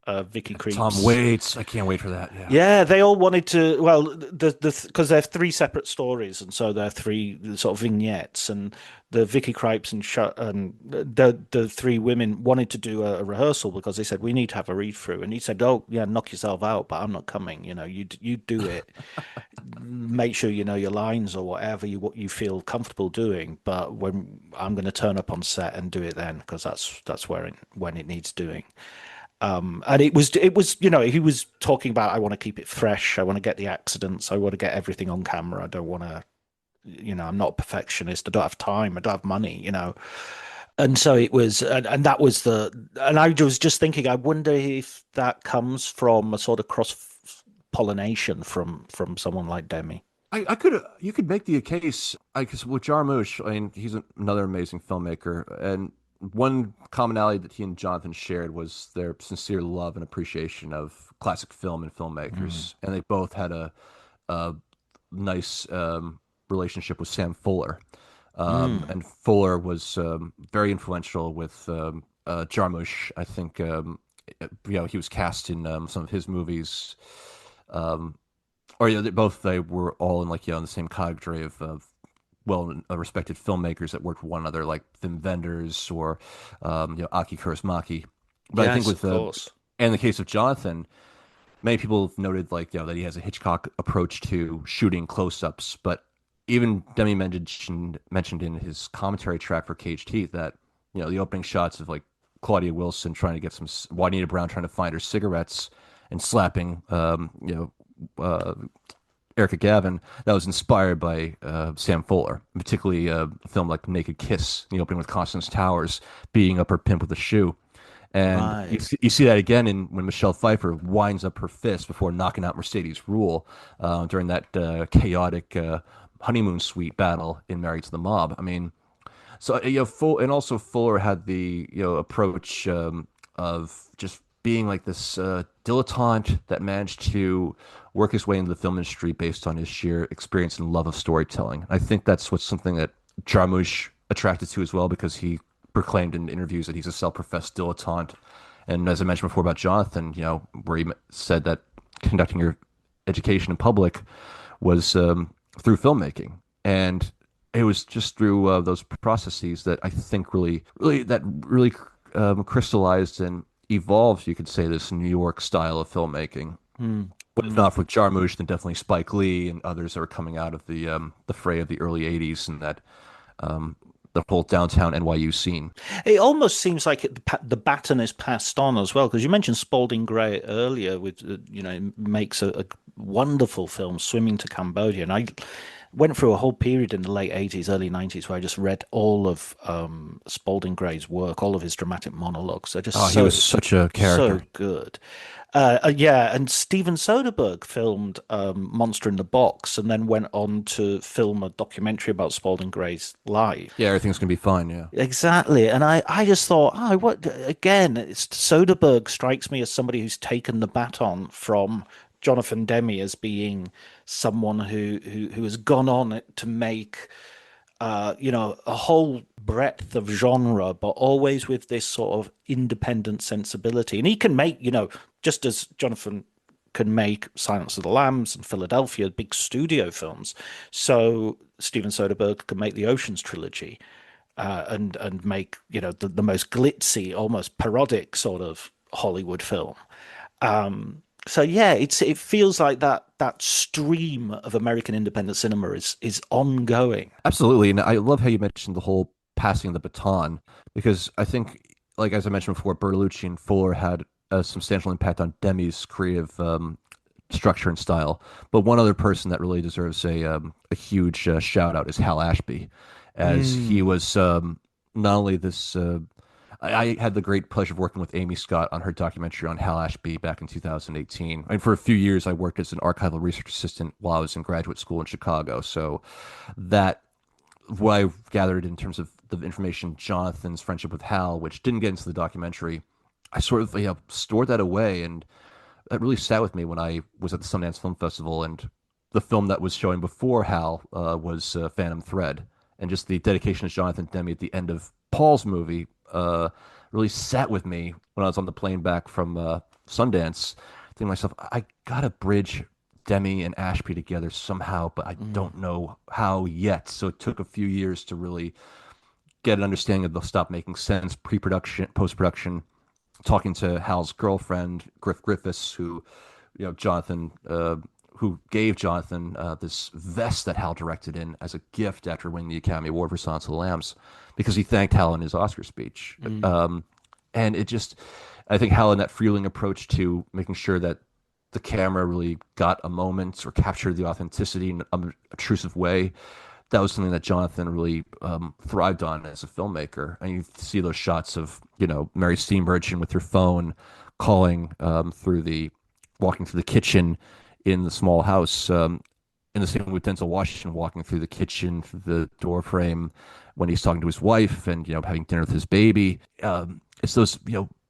Vicky
Tom
Creeps.
Waits. I can't wait for that. Yeah.
Yeah, they all wanted to. Well, because they're three separate stories, and so they're three sort of vignettes. And the Vicky Cripes and the three women wanted to do a rehearsal because they said we need to have a read through. And he said, "Oh yeah, knock yourself out, but I'm not coming. You do it. Make sure you know your lines or whatever what you feel comfortable doing. But when I'm going to turn up on set and do it then because that's when it needs doing." And it was, he was talking about, I want to keep it fresh. I want to get the accidents. I want to get everything on camera. I don't want to, I'm not a perfectionist. I don't have time. I don't have money. And so it was, and that was and I was just thinking, I wonder if that comes from a sort of cross pollination from someone like Demi.
I could you could make the case because with Jarmusch, I mean, he's another amazing filmmaker, and one commonality that he and Jonathan shared was their sincere love and appreciation of classic film and
Mm.
filmmakers, and they both had a nice relationship with Sam Fuller.
Mm.
And Fuller was very influential with Jarmusch. I think he was cast in some of his movies. Um, or yeah, they were all in like in the same cadre of well respected filmmakers that worked with one another, like Wim Wenders or Aki Kaurismäki. But I think
Yes, of
with
course.
in the case of Jonathan, many people have noted like that he has a Hitchcock approach to shooting close-ups, but even Demi mentioned in his commentary track for Caged Heat that the opening shots of like Claudia Wilson trying to get some Juanita Brown trying to find her cigarettes and slapping Erica Gavin, that was inspired by Sam Fuller, particularly a film like Naked Kiss, the opening with Constance Towers beating up her pimp with a shoe. And
Right.
you see that again in when Michelle Pfeiffer winds up her fist before knocking out Mercedes Rule during that chaotic honeymoon suite battle in Married to the Mob. I mean, so full and also Fuller had the approach of just being like this dilettante that managed to work his way into the film industry based on his sheer experience and love of storytelling. I think that's what's something that Jarmusch attracted to as well because he proclaimed in interviews that he's a self-professed dilettante. And as I mentioned before about Jonathan, where he said that conducting your education in public was through filmmaking. And it was just through those processes that I think really crystallized and evolved, you could say, this New York style of filmmaking.
Mm.
But if
Mm.
not with Jarmusch, then definitely Spike Lee and others that were coming out of the fray of the early '80s and that um, the whole downtown NYU scene.
It almost seems like the baton is passed on as well, because you mentioned Spalding Gray earlier, with makes a wonderful film, Swimming to Cambodia, and I went through a whole period in the late '80s, early '90s, where I just read all of Spalding Gray's work, all of his dramatic monologues. They're just
Oh, he was such a
so
character.
good. Yeah, and Steven Soderbergh filmed Monster in the Box, and then went on to film a documentary about Spalding Gray's life.
Yeah, everything's gonna be fine. Yeah.
Exactly. And I just thought, oh, what again, it's Soderbergh strikes me as somebody who's taken the baton from Jonathan Demme as being someone who has gone on to make a whole breadth of genre, but always with this sort of independent sensibility. And he can make, just as Jonathan can make Silence of the Lambs and Philadelphia, big studio films. So Steven Soderbergh can make the Ocean's trilogy and make the most glitzy, almost parodic sort of Hollywood film. So yeah, it feels like that stream of American independent cinema is ongoing.
Absolutely, and I love how you mentioned the whole passing of the baton because I think, like as I mentioned before, Bertolucci and Fuller had a substantial impact on Demi's creative structure and style. But one other person that really deserves a huge shout out is Hal Ashby, as he
Mm.
was not only this. I had the great pleasure of working with Amy Scott on her documentary on Hal Ashby back in 2018. And for a few years, I worked as an archival research assistant while I was in graduate school in Chicago. So that what I gathered in terms of the information, Jonathan's friendship with Hal, which didn't get into the documentary, I sort of stored that away, and that really sat with me when I was at the Sundance Film Festival, and the film that was showing before Hal was Phantom Thread, and just the dedication of Jonathan Demme at the end of Paul's movie really sat with me when I was on the plane back from Sundance, thinking to myself, I gotta bridge Demme and Ashby together somehow, but I
Mm.
don't know how yet. So it took a few years to really get an understanding of the stop making sense, pre-production, post-production, talking to Hal's girlfriend, Griff Griffiths, Jonathan, who gave Jonathan this vest that Hal directed in as a gift after winning the Academy Award for Silence of the Lambs, because he thanked Hal in his Oscar speech.
Mm.
And it just, I think Hal in that freewheeling approach to making sure that the camera really got a moment or captured the authenticity in an obtrusive way that was something that Jonathan really thrived on as a filmmaker. And you see those shots of, Mary Steenburgen with her phone calling walking through the kitchen in the small house. In the same way with Denzel Washington walking through the kitchen, through the door frame when he's talking to his wife and, having dinner with his baby. It's those,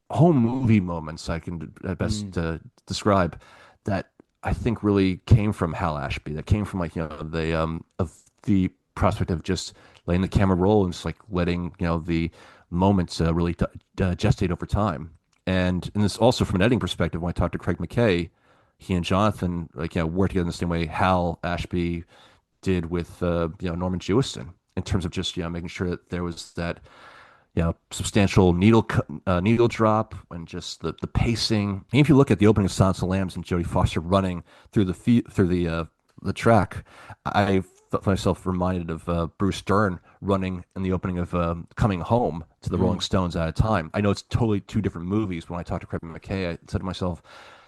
home movie moments I can best describe that I think really came from Hal Ashby. That came from the prospect of just letting the camera roll and just like letting the moments really gestate over time. And this also from an editing perspective. When I talked to Craig McKay, he and Jonathan worked together in the same way Hal Ashby did with Norman Jewison in terms of just making sure that there was that substantial needle drop and just the pacing. And if you look at the opening of Silence of the Lambs and Jodie Foster running through the track, I felt myself reminded of Bruce Dern running in the opening of Coming Home to the Rolling Stones at a time. I know it's totally two different movies. When I talked to Craig McKay, I said to myself,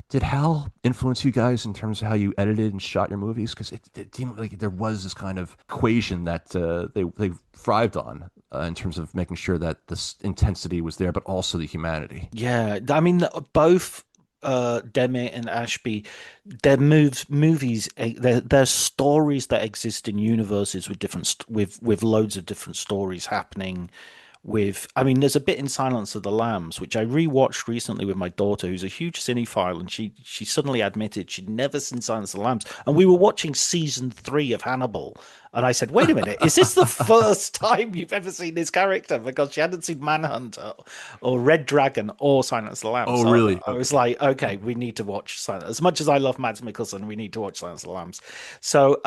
did Hal influence you guys in terms of how you edited and shot your movies? Because it seemed like there was this kind of equation that they thrived on in terms of making sure that this intensity was there, but also the humanity.
Yeah, I mean, both Demme and Ashby, their movies, they're stories that exist in universes with with loads of different stories happening. I mean, there's a bit in Silence of the Lambs which I rewatched recently with my daughter, who's a huge cinephile, and she suddenly admitted she'd never seen Silence of the Lambs, and we were watching season 3 of Hannibal, and I said, "Wait a minute, is this the first time you've ever seen this character?" Because she hadn't seen Manhunter or Red Dragon or Silence of the Lambs.
Oh,
So
really?
I was like, "Okay, we need to watch Silence." As much as I love Mads Mikkelsen, we need to watch Silence of the Lambs. So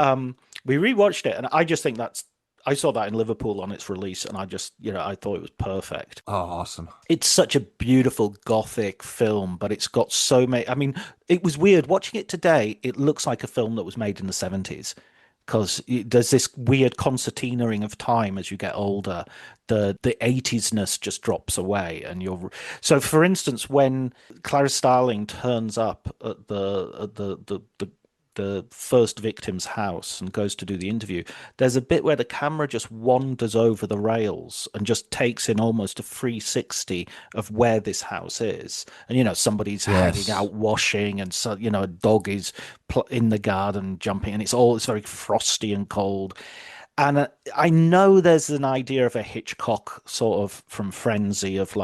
we rewatched it, and I just think I saw that in Liverpool on its release, and I just, I thought it was perfect.
Oh, awesome.
It's such a beautiful gothic film, but it's got so many. I mean, it was weird watching it today. It looks like a film that was made in the 70s because there's this weird concertinaing of time as you get older. The 80s-ness just drops away, and so. For instance, when Clarice Starling turns up at the first victim's house and goes to do the interview, there's a bit where the camera just wanders over the rails and just takes in almost a 360 of where this house is. And, somebody's hanging out washing, and so, a dog is in the garden jumping, and it's very frosty and cold. And I know there's an idea of a Hitchcock sort of from Frenzy of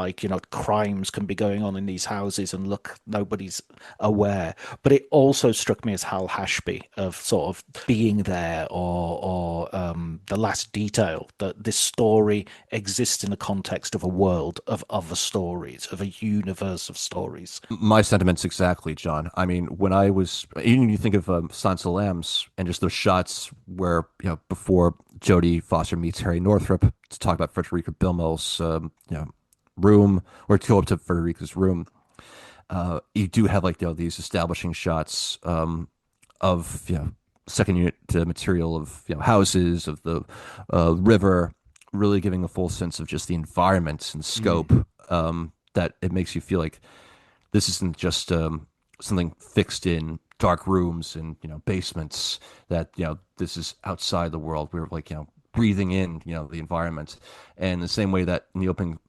crimes can be going on in these houses and look, nobody's aware. But it also struck me as Hal Ashby of sort of being there or The Last Detail, that this story exists in the context of a world of other stories, of a universe of stories.
My sentiments exactly, John. I mean, even you think of Silence of the Lambs and just those shots where, before Jodie Foster meets Harry Northrop to talk about Frederica Bilmo's, room, or to go up to Frederica's room. You do have these establishing shots of second unit material of houses, of the river, really giving a full sense of just the environment and scope. That it makes you feel like this isn't just something fixed in dark rooms and basements, that this is outside the world. We're breathing in the environment. And the same way that in the opening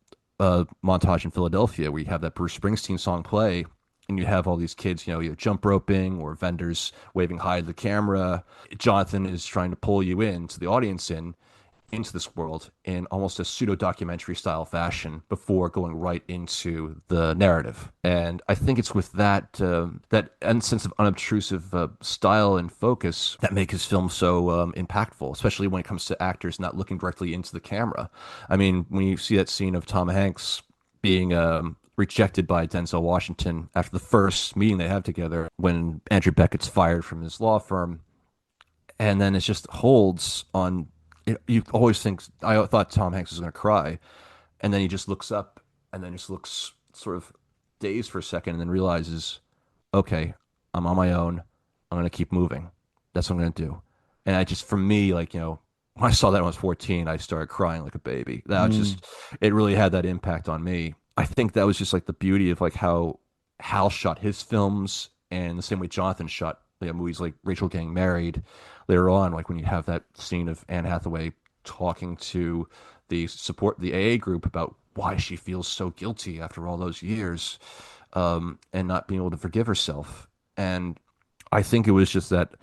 montage in Philadelphia, where you have that Bruce Springsteen song play, and you have all these kids either jump roping or vendors waving hi to the camera. Jonathan is trying to pull you into the audience into this world in almost a pseudo documentary style fashion before going right into the narrative. And I think it's with that sense of unobtrusive style and focus that make his film so impactful, especially when it comes to actors not looking directly into the camera. I mean, when you see that scene of Tom Hanks being rejected by Denzel Washington after the first meeting they have together, when Andrew Beckett's fired from his law firm, and then it just holds on. You always think, I thought Tom Hanks was going to cry, and then he just looks up and then just looks sort of dazed for a second, and then realizes, okay, I'm on my own. I'm going to keep moving. That's what I'm going to do. And for me, when I saw that when I was 14, I started crying like a baby. That was it really had that impact on me. I think that was just the beauty of how Hal shot his films, and the same way Jonathan shot movies like Rachel Getting Married, later on, like when you have that scene of Anne Hathaway talking to the AA group about why she feels so guilty after all those years, and not being able to forgive herself. And I think it was just that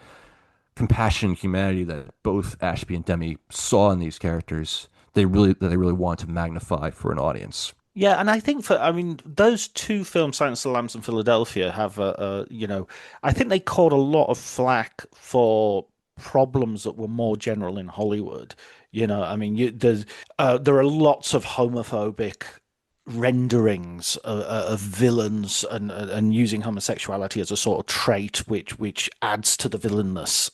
compassion and humanity that both Ashby and Demme saw in these characters. They really wanted to magnify for an audience.
Yeah, and I think I mean, those two films, Silence of the Lambs and Philadelphia, have I think they caught a lot of flack for problems that were more general in Hollywood. I mean, there are lots of homophobic renderings of villains and using homosexuality as a sort of trait, which adds to the villainness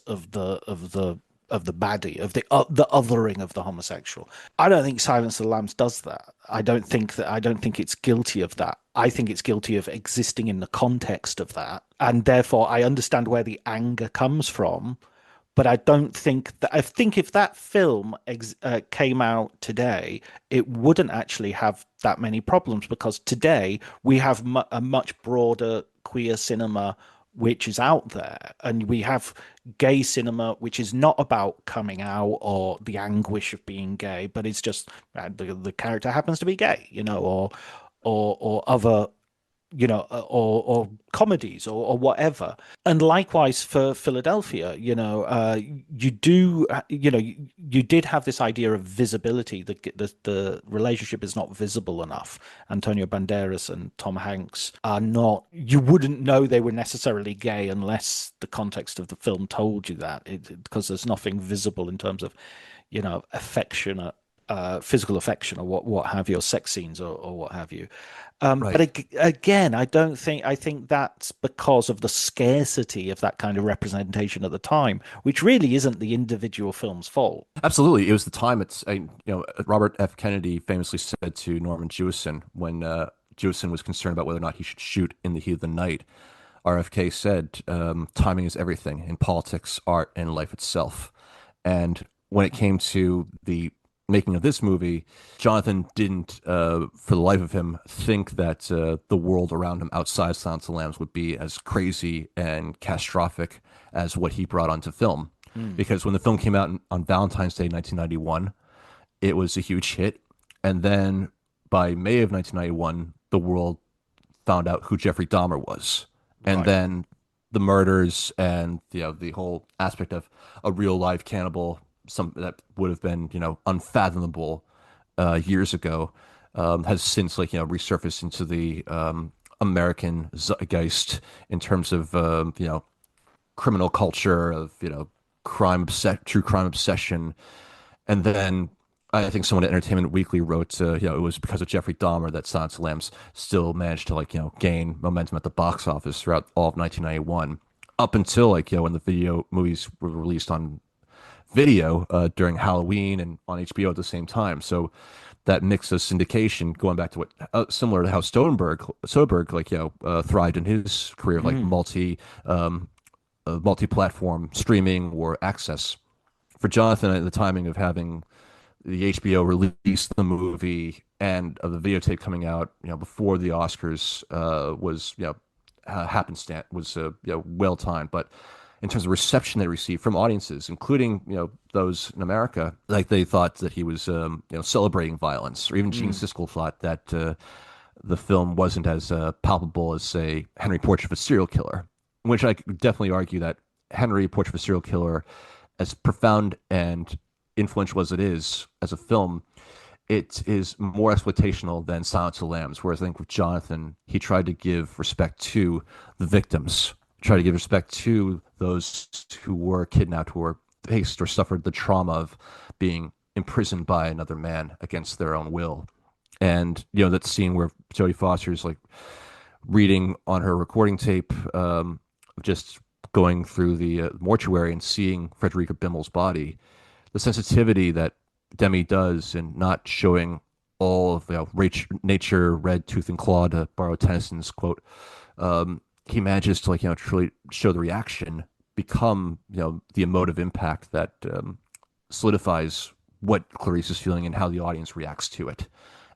of the baddie, the othering of the homosexual. I don't think Silence of the Lambs does that. I don't think it's guilty of that. I think it's guilty of existing in the context of that. And therefore I understand where the anger comes from, but I don't think that. I think if that film came out today, it wouldn't actually have that many problems because today we have a much broader queer cinema which is out there, and we have gay cinema which is not about coming out or the anguish of being gay, but it's just the character happens to be gay, or other or comedies or whatever. And likewise for Philadelphia, you did have this idea of visibility. The relationship is not visible enough. Antonio Banderas and Tom Hanks are not. You wouldn't know they were necessarily gay unless the context of the film told you that, because there's nothing visible in terms of, affectionate. Physical affection or what have you, or sex scenes or what have you.
Right.
But again, I think that's because of the scarcity of that kind of representation at the time, which really isn't the individual film's fault.
Absolutely. It was the time. Robert F. Kennedy famously said to Norman Jewison when Jewison was concerned about whether or not he should shoot in the heat of the night. RFK said, timing is everything in politics, art, and life itself. And when it came to the making of this movie, Jonathan didn't, for the life of him, think that the world around him outside Silence of the Lambs would be as crazy and catastrophic as what he brought onto film. Because when the film came out on Valentine's Day 1991, it was a huge hit. And then by May of 1991, the world found out who Jeffrey Dahmer was. And
Right.
then the murders and the whole aspect of a real live cannibal, something that would have been unfathomable years ago, has since resurfaced into the American zeitgeist in terms of criminal culture of true crime obsession. And then I think someone at Entertainment Weekly wrote, it was because of Jeffrey Dahmer that Silence of the Lambs still managed to gain momentum at the box office throughout all of 1991, up until when the video movies were released on video during Halloween and on HBO at the same time. So that mix of syndication, going back to what similar to how Soderbergh thrived in his career, like multi-platform streaming or access. For Jonathan, the timing of having the HBO release the movie and of the videotape coming out, before the Oscars, was happenstance, was well timed. But in terms of reception they received from audiences, including those in America, like they thought that he was celebrating violence, or even Gene Siskel thought that the film wasn't as palpable as, say, Henry Portrait of a Serial Killer, which I could definitely argue that Henry Portrait of a Serial Killer, as profound and influential as it is as a film, it is more exploitational than Silence of the Lambs. Whereas I think with Jonathan, he tried to give respect to the victims, try to give respect to those who were kidnapped, who were faced or suffered the trauma of being imprisoned by another man against their own will. And that scene where Jodie Foster's reading on her recording tape, just going through the mortuary and seeing Frederica Bimmel's body, the sensitivity that Demme does in not showing all of nature, red tooth and claw, to borrow Tennyson's quote. He manages to truly show the reaction, become the emotive impact that solidifies what Clarice is feeling and how the audience reacts to it,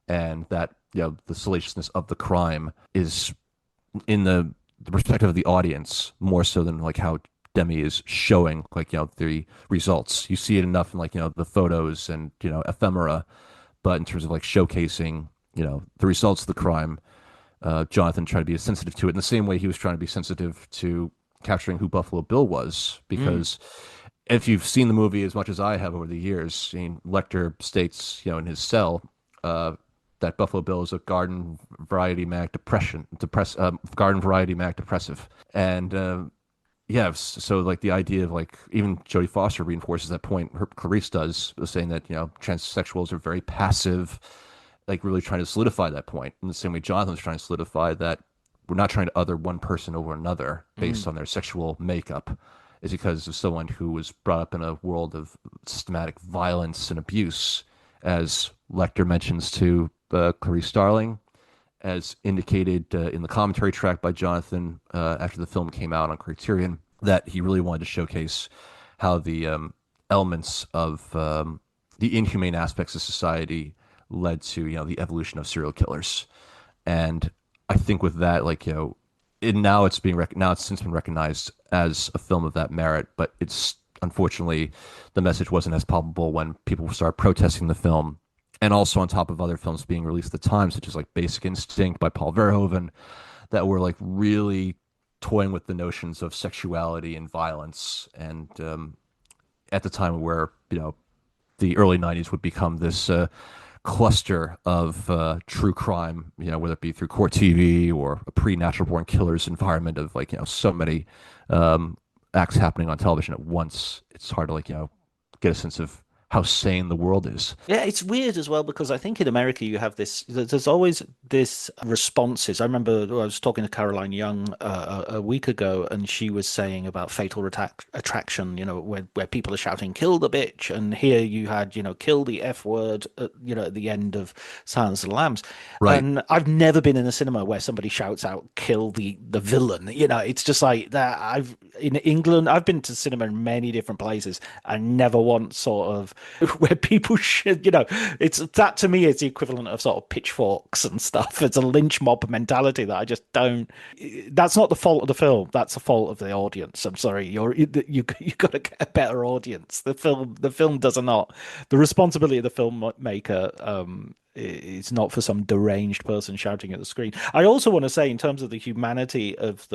and that the salaciousness of the crime is in the perspective of the audience more so than how Demme is showing, like, the results. You see it enough in, like, the photos and, ephemera, but in terms of like showcasing, the results of the crime, Jonathan tried to be sensitive to it in the same way he was trying to be sensitive to capturing who Buffalo Bill was.
Mm.
Because if you've seen the movie as much as I have over the years, Lecter states, in his cell, that Buffalo Bill is a garden variety manic depressive, and yeah, so like the idea of like even Jodie Foster reinforces that point. Clarice does, saying that transsexuals are very passive, like really trying to solidify that point. In the same way, Jonathan's trying to solidify that we're not trying to other one person over another based on their sexual makeup. Is because of someone who was brought up in a world of systematic violence and abuse, as Lecter mentions to Clarice Starling, as indicated in the commentary track by Jonathan after the film came out on Criterion, that he really wanted to showcase how the elements of the inhumane aspects of society led to the evolution of serial killers. And I think with that, like now it's since been recognized as a film of that merit, but it's unfortunately the message wasn't as palpable when people started protesting the film, and also on top of other films being released at the time, such as like Basic Instinct by Paul Verhoeven, that were like really toying with the notions of sexuality and violence, and at the time where the early '90s would become this cluster of true crime, whether it be through court TV or a pre-Natural Born Killers environment of like so many acts happening on television at once. It's hard to like get a sense of how sane the world is.
Yeah, it's weird as well because I think in America you have there's always this responses. I remember I was talking to Caroline Young a week ago, and she was saying about Attraction, where people are shouting, kill the bitch. And here you had, kill the F word, at the end of Silence of the Lambs.
Right.
And I've never been in a cinema where somebody shouts out, kill the villain. It's just like that. In England, I've been to cinema in many different places and never once sort of where people should, it's that to me is the equivalent of sort of pitchforks and stuff. It's a lynch mob mentality that I just don't. That's not the fault of the film. That's the fault of the audience. I'm sorry, you got to get a better audience. The film does not. The responsibility of the filmmaker. It's not for some deranged person shouting at the screen. I also want to say, in terms of the humanity of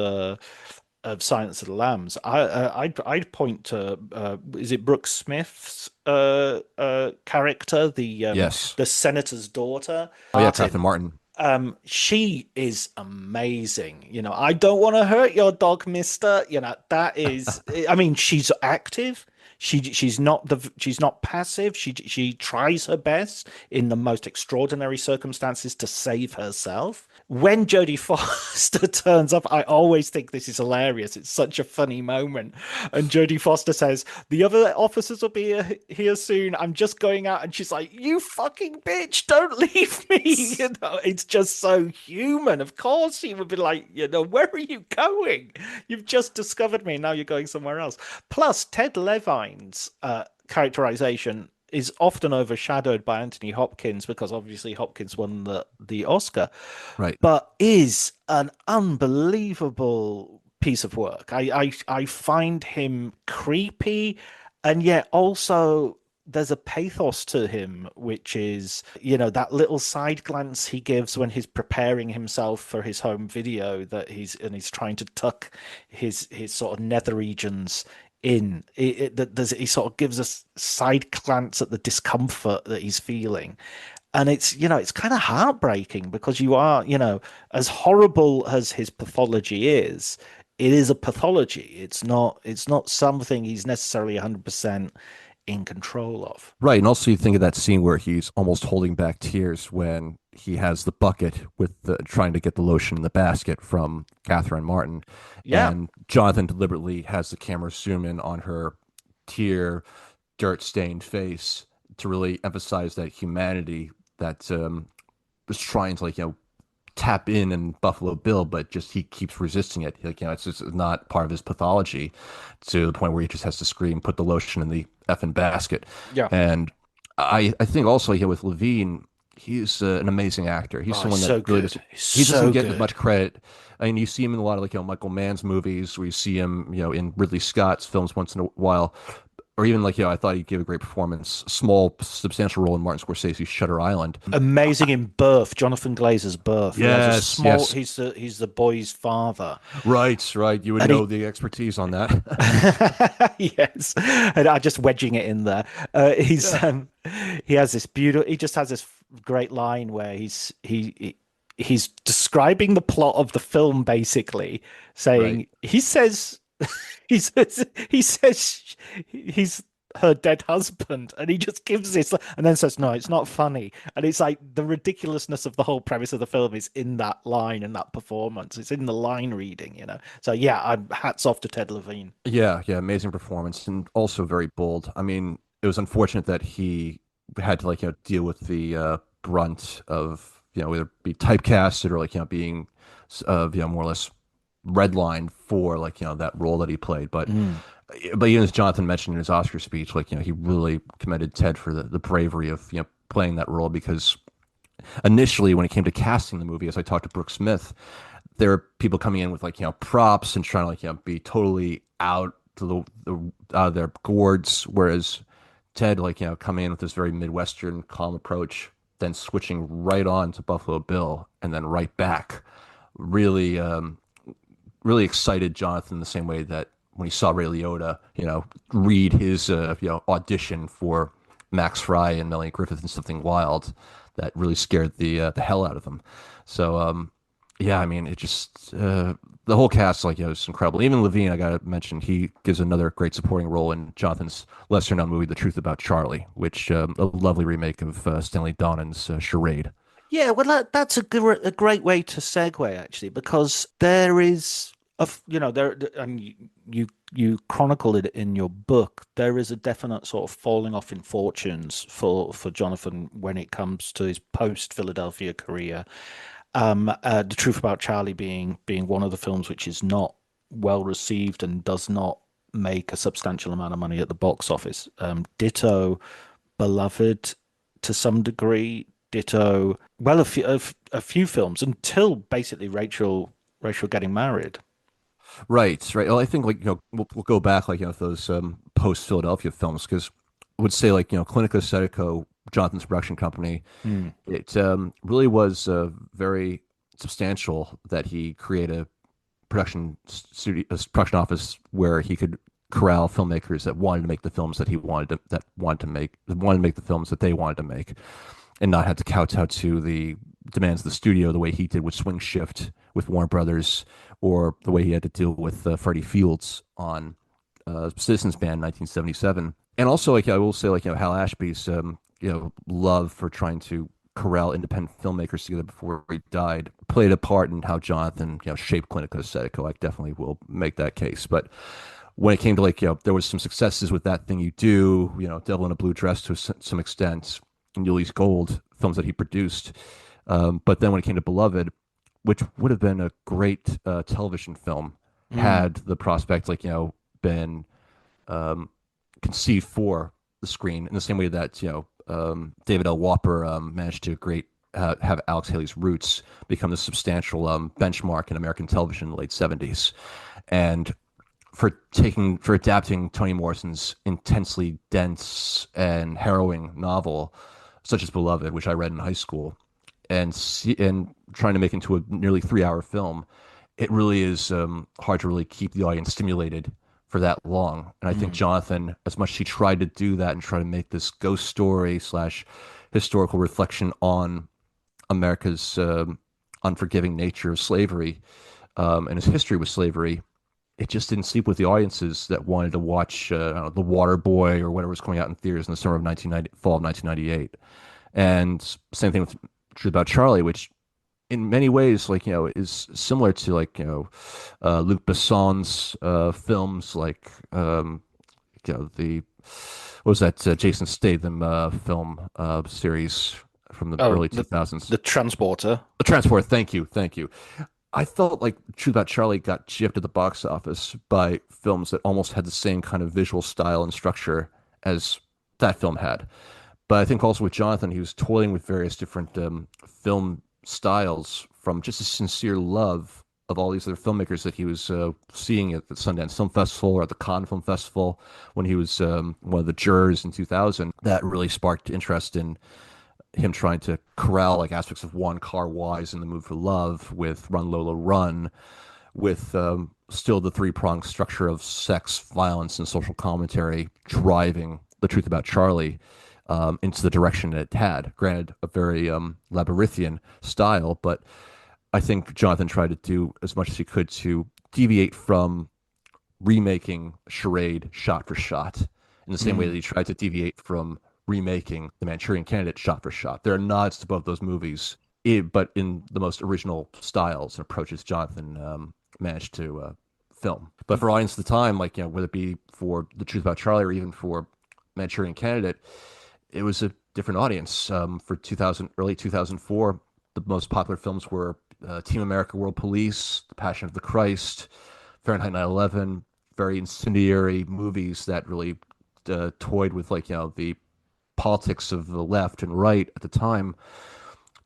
Silence of the Lambs, I'd point to is it Brooke Smith's character,
Yes.
the senator's daughter,
Oh yeah, Catherine Martin.
she is amazing. I don't want to hurt your dog, mister. That is, I mean, she's active. She's not passive. She tries her best in the most extraordinary circumstances to save herself. When Jodie Foster turns up, I always think this is hilarious. It's such a funny moment. And Jodie Foster says, "The other officers will be here soon. I'm just going out." And she's like, "You fucking bitch, don't leave me." It's just so human. Of course she would be like, "Where are you going? You've just discovered me. Now you're going somewhere else." Plus, Ted Levine's characterization is often overshadowed by Anthony Hopkins because obviously Hopkins won the Oscar,
Right.
but is an unbelievable piece of work. I find him creepy, and yet also there's a pathos to him, which is, that little side glance he gives when he's preparing himself for his home video he's trying to tuck his sort of nether regions in. He sort of gives us side glance at the discomfort that he's feeling. And it's kind of heartbreaking because you are, as horrible as his pathology is, it is a pathology. It's not something he's necessarily 100% in control of.
Right. And also you think of that scene where he's almost holding back tears when he has the bucket with trying to get the lotion in the basket from Catherine Martin.
Yeah.
And Jonathan deliberately has the camera zoom in on her dirt stained face to really emphasize that humanity that was trying to tap in and Buffalo Bill, but just he keeps resisting it. Like, it's just not part of his pathology, to the point where he just has to scream, "Put the lotion in the effing basket."
Yeah.
And I think also with Levine, he's an amazing actor. He's
Oh, he's
someone that
so
really
good.
does.
He's
He doesn't
so
get as
good.
much credit. I mean, you see him in a lot of Michael Mann's movies, where you see him in Ridley Scott's films once in a while, or even I thought he gave a great performance, small substantial role in Martin Scorsese's Shutter Island.
Amazing in Birth, Jonathan Glazer's Birth. He has a
Yes,
small.
yes,
He's the boy's father,
right, right. You would
and
know
he.
the expertise on that.
Yes, and I'm just wedging it in there. He's
Yeah,
he has this beautiful. He just has this great line where he's describing the plot of the film, basically
right.
saying he says he says he's her dead husband, and he just gives this and then says, no, it's not funny. And it's like the ridiculousness of the whole premise of the film is in that line and that performance. It's in the line reading. So yeah, I'm hats off to Ted Levine.
Yeah, yeah, amazing performance and also very bold. I mean, it was unfortunate that he had to deal with the brunt of either be typecasted or being more or less redlined for that role that he played.
Mm.
But even as Jonathan mentioned in his Oscar speech, he really commended Ted for the bravery of playing that role, because initially when it came to casting the movie, as I talked to Brooke Smith, there are people coming in with props and trying to be totally out to out of their gourds, whereas Ted coming in with this very Midwestern calm approach, then switching right on to Buffalo Bill and then right back, really really excited Jonathan the same way that when he saw Ray Liotta read his audition for Max Fry and Melanie Griffith in Something Wild, that really scared the hell out of him. So yeah, I mean, it just the whole cast is incredible. Even Levine, I gotta mention, he gives another great supporting role in Jonathan's lesser known movie, The Truth About Charlie, which a lovely remake of Stanley Donen's Charade.
Yeah, well, that's a great way to segue actually, because there is and you chronicle it in your book. There is a definite sort of falling off in fortunes for Jonathan when it comes to his post Philadelphia career. The Truth About Charlie being one of the films which is not well received and does not make a substantial amount of money at the box office. Ditto Beloved to some degree. Ditto, well, a few films until basically Rachel getting married.
Right, right. Well, I think we'll go back with those post Philadelphia films, because I would say Clinica Aesthetico, Jonathan's production company,
Mm.
it really was very substantial that he create a production studio, a production office where he could corral filmmakers that wanted to make the films that he wanted to make the films that they wanted to make, and not had to kowtow to the demands of the studio the way he did with Swing Shift with Warner Brothers, or the way he had to deal with Freddie Fields on Citizens Band 1977. And also, I will say, Hal Ashby's love for trying to corral independent filmmakers together before he died played a part in how Jonathan shaped Clinica Aesthetico. I definitely will make that case. But when it came to there was some successes with That Thing You Do, Devil in a Blue Dress to some extent, and Ulysses Gold, films that he produced. But then when it came to Beloved, which would have been a great television film
Mm.
had the prospect been um, conceived for the screen, in the same way that David L. Whopper managed to have Alex Haley's Roots become the substantial benchmark in American television in the late 70s. And for adapting Toni Morrison's intensely dense and harrowing novel, such as Beloved, which I read in high school, and trying to make into a nearly 3 hour film, it really is hard to really keep the audience stimulated for that long. And I think
Mm.
Jonathan, as much as he tried to do that and try to make this ghost story slash historical reflection on America's unforgiving nature of slavery, and his history with slavery, it just didn't sleep with the audiences that wanted to watch I don't know, The Water Boy or whatever was coming out in theaters in the summer of 1990, fall of 1998. And same thing with Truth About Charlie, which in many ways, is similar to Luc Besson's films, the what was that Jason Statham film series from the
Oh,
early
the
2000s?
the Transporter.
The Transport. Thank you, thank you. I felt like Truth About Charlie got gypped at the box office by films that almost had the same kind of visual style and structure as that film had. But I think also with Jonathan, he was toying with various different film styles from just a sincere love of all these other filmmakers that he was seeing at the Sundance Film Festival or at the Cannes Film Festival when he was one of the jurors in 2000. That really sparked interest in him trying to corral like aspects of One Car Wise in The Mood for Love with Run Lola Run, with still the three-pronged structure of sex, violence, and social commentary driving The Truth About Charlie into the direction that it had. Granted, a very labyrinthian style, but I think Jonathan tried to do as much as he could to deviate from remaking Charade shot for shot in the same way that he tried to deviate from remaking The Manchurian Candidate shot for shot. There are nods to both those movies, but in the most original styles and approaches Jonathan managed to film. But for audience at the time, like, whether it be for The Truth About Charlie or even for Manchurian Candidate, it was a different audience. For 2000, early 2004, the most popular films were Team America: World Police, The Passion of the Christ, Fahrenheit 9/11, very incendiary movies that really toyed with the politics of the left and right at the time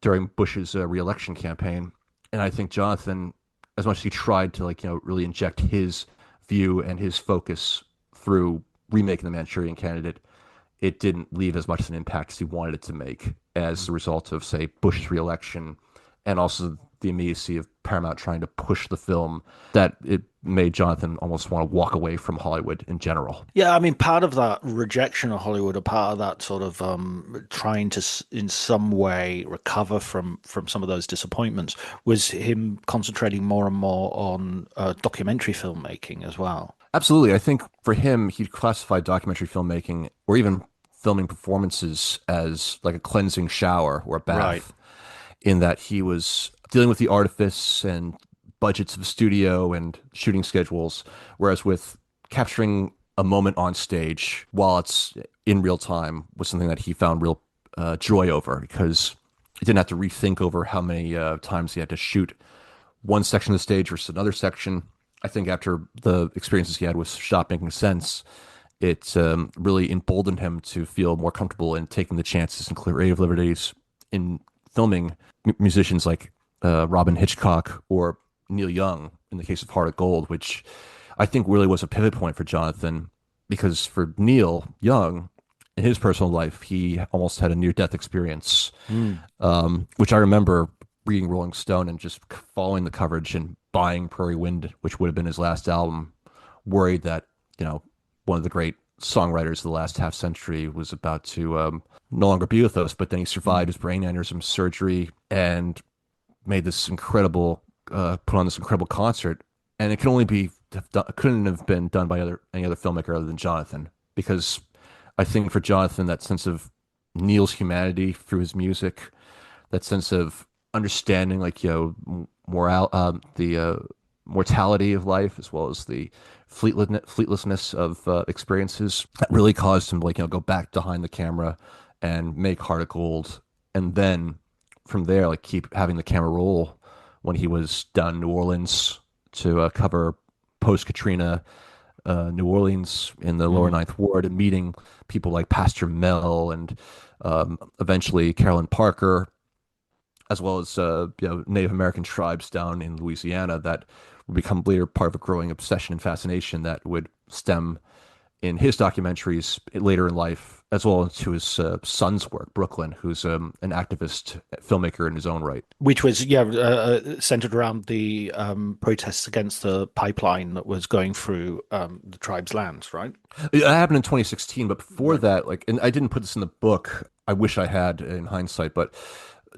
during Bush's reelection campaign. And I think Jonathan, as much as he tried to really inject his view and his focus through remaking The Manchurian Candidate, it didn't leave as much of an impact as he wanted it to make as a result of, say, Bush's reelection and also the immediacy of Paramount trying to push the film, that it made Jonathan almost want to walk away from Hollywood in general.
Yeah, I mean, part of that rejection of Hollywood, a part of that sort of trying to, in some way, recover from some of those disappointments, was him concentrating more and more on documentary filmmaking as well.
Absolutely. I think for him, he classified documentary filmmaking or even filming performances as like a cleansing shower or a bath,
Right.
in that he was dealing with the artifice and budgets of the studio and shooting schedules, whereas with capturing a moment on stage while it's in real time was something that he found real joy over, because he didn't have to rethink over how many times he had to shoot one section of the stage versus another section. I think after the experiences he had with Stop Making Sense, it really emboldened him to feel more comfortable in taking the chances and creative liberties in filming musicians like Robin Hitchcock or Neil Young in the case of Heart of Gold, which I think really was a pivot point for Jonathan, because for Neil Young, in his personal life, he almost had a near-death experience, which I remember reading Rolling Stone and just following the coverage and buying Prairie Wind, which would have been his last album, worried that, one of the great songwriters of the last half century was about to no longer be with us. But then he survived his brain aneurysm surgery and made this incredible, put on this incredible concert. And it can only be, couldn't have been done by any other filmmaker other than Jonathan, because I think for Jonathan, that sense of Neil's humanity through his music, that sense of understanding, the mortality of life, as well as the fleetlessness of experiences, that really caused him to go back behind the camera and make Heart of Gold, and then from there keep having the camera roll when he was down in New Orleans to cover post Katrina New Orleans in the lower Ninth Ward, and meeting people like Pastor Mel and eventually Carolyn Parker, as well as Native American tribes down in Louisiana, that would become later part of a growing obsession and fascination that would stem in his documentaries later in life, as well as to his son's work, Brooklyn, who's an activist filmmaker in his own right.
Which was, centered around the protests against the pipeline that was going through the tribe's lands, right?
It happened in 2016, but before
Right.
that, and I didn't put this in the book. I wish I had in hindsight, but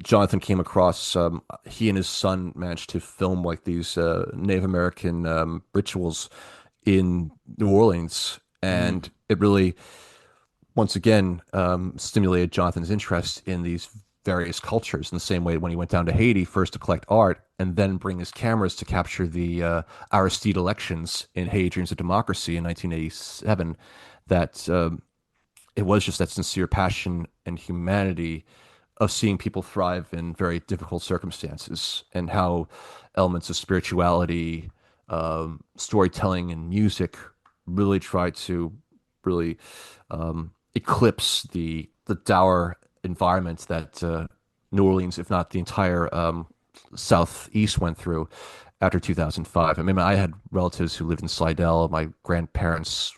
Jonathan came across, he and his son managed to film these Native American rituals in New Orleans. And it really, once again, stimulated Jonathan's interest in these various cultures in the same way when he went down to Haiti first to collect art and then bring his cameras to capture the Aristide elections in Haiti Dreams of Democracy in 1987, that it was just that sincere passion and humanity of seeing people thrive in very difficult circumstances, and how elements of spirituality, storytelling, and music really try to really eclipse the the dour environment that New Orleans, if not the entire Southeast, went through after 2005. I mean, I had relatives who lived in Slidell. My grandparents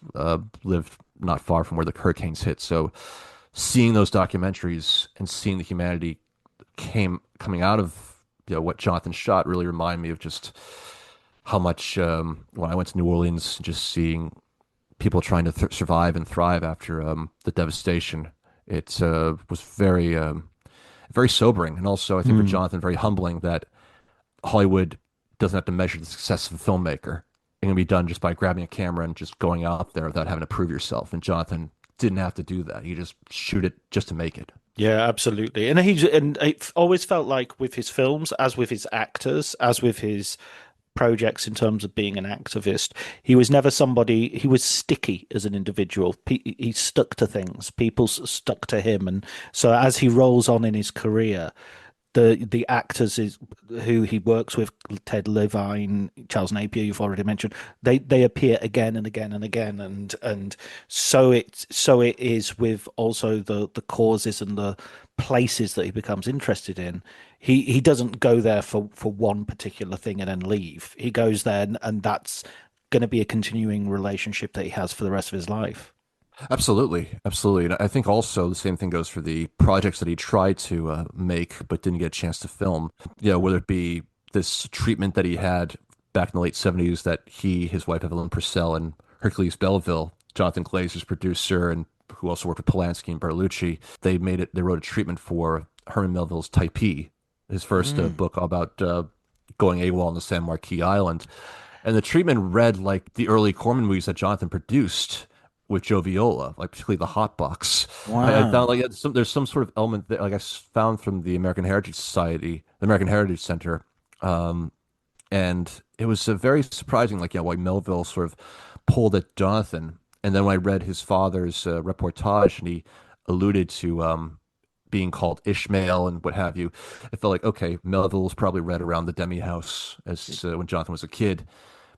lived not far from where the hurricanes hit. So seeing those documentaries and seeing the humanity coming out of what Jonathan shot really reminded me of just how much when I went to New Orleans, just seeing people trying to survive and thrive after the devastation. It was very sobering, and also I think for Jonathan, very humbling that Hollywood doesn't have to measure the success of a filmmaker. It can be done just by grabbing a camera and just going out there without having to prove yourself. And Jonathan didn't have to do that. He just shoot it just to make it.
Yeah, absolutely. And it always felt like with his films, as with his actors, as with his projects in terms of being an activist, he was never somebody. He was sticky as an individual. He stuck to things. People stuck to him, and so as he rolls on in his career, the actors who he works with, Ted Levine, Charles Napier, you've already mentioned, they appear again and again and again, and so it is with also the causes and the places that he becomes interested in. He doesn't go there for one particular thing and then leave. He goes there, and that's going to be a continuing relationship that he has for the rest of his life.
Absolutely, absolutely. And I think also the same thing goes for the projects that he tried to make but didn't get a chance to film. Whether it be this treatment that he had back in the late 70s that his wife Evelyn Purcell, and Hercules Belleville, Jonathan Glazer's producer, and who also worked with Polanski and Bertolucci, they wrote a treatment for Herman Melville's Typee, his first book about going AWOL on the San Marquis Island. And the treatment read like the early Corman movies that Jonathan produced with Joe Viola, like particularly the Hot Box. I found
Wow.
like there's some sort of element that like I found from the American Heritage Society, the American Heritage Center, and it was very surprising, like why Melville sort of pulled at Jonathan. And then when I read his father's reportage, and he alluded to being called Ishmael and what have you, I felt like okay, Melville was probably read around the Demme house as when Jonathan was a kid,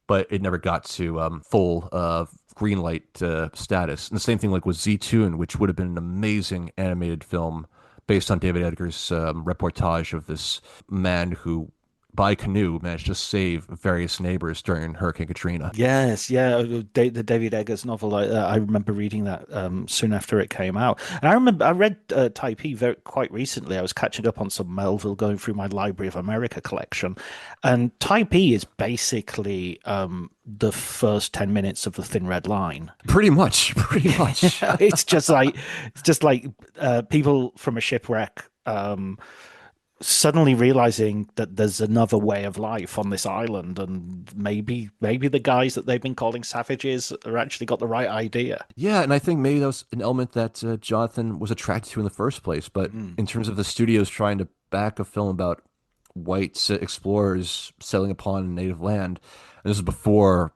but it never got to full green light status. And the same thing like with Z-Tune, which would have been an amazing animated film based on David Edgar's reportage of this man who, by canoe, managed to save various neighbors during Hurricane Katrina.
Yes, yeah, the David Eggers novel. I remember reading that soon after it came out, and I read Typee quite recently. I was catching up on some Melville, going through my Library of America collection, and Typee is basically the first 10 minutes of the Thin Red Line.
Pretty much, pretty much.
It's just like people from a shipwreck. Suddenly realizing that there's another way of life on this island, and maybe the guys that they've been calling savages are actually got the right idea.
Yeah, and I think maybe that was an element that Jonathan was attracted to in the first place. But in terms of the studios trying to back a film about white explorers settling upon native land, and this is before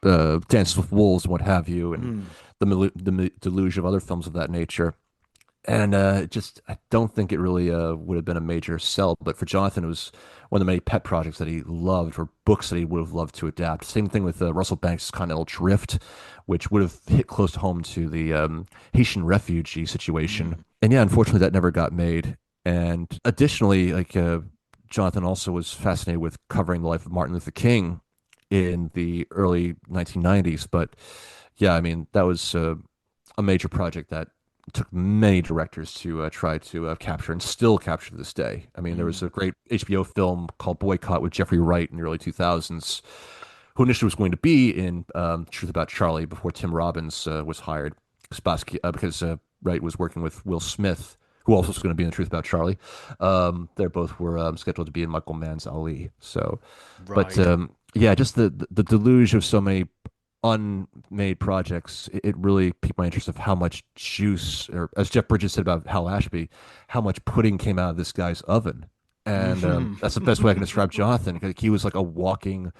Dances with Wolves and what have you, and the deluge of other films of that nature. And I don't think it really would have been a major sell. But for Jonathan, it was one of the many pet projects that he loved, or books that he would have loved to adapt. Same thing with Russell Banks' Continental Drift, which would have hit close to home to the Haitian refugee situation. And yeah, unfortunately, that never got made. And additionally, like Jonathan also was fascinated with covering the life of Martin Luther King in the early 1990s. But yeah, I mean, that was a major project that took many directors to try to capture, and still capture to this day. I mean, there was a great HBO film called Boycott with Jeffrey Wright in the early 2000s, who initially was going to be in Truth About Charlie before Tim Robbins was hired, because Wright was working with Will Smith, who also was going to be in The Truth About Charlie. They both were scheduled to be in Michael Mann's Ali. So, but
Right.
yeah, just the deluge of so many unmade projects, it really piqued my interest of how much juice, or as Jeff Bridges said about Hal Ashby, how much pudding came out of this guy's oven. And that's the best way I can describe Jonathan, because he was like a walking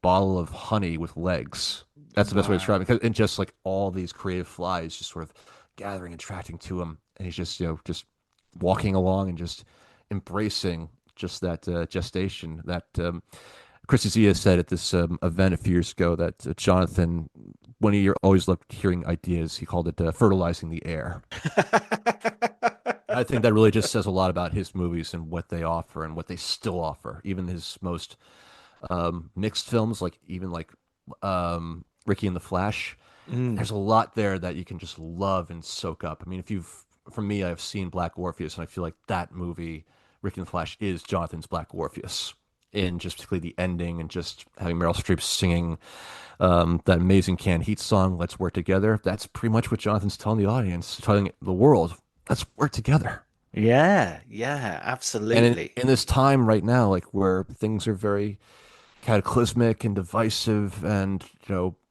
bottle of honey with legs. That's the best way to
Wow.
describe it. And just like all these creative flies just sort of gathering and attracting to him. And he's just, just walking along and just embracing just that gestation, Chris Zia said at this event a few years ago that Jonathan, when he always loved hearing ideas, he called it fertilizing the air. I think that really just says a lot about his movies and what they offer and what they still offer. Even his most mixed films, like even like Ricky and the Flash,
Mm.
there's a lot there that you can just love and soak up. I mean, if you've, for me, I've seen Black Orpheus, and I feel like that movie, Ricky and the Flash, is Jonathan's Black Orpheus. In just particularly the ending and just having Meryl Streep singing that amazing Canned Heat song, "Let's Work Together." That's pretty much what Jonathan's telling the audience, telling the world, let's work together.
Yeah, yeah,
And
absolutely.
in this time right now, like where things are very cataclysmic and divisive, and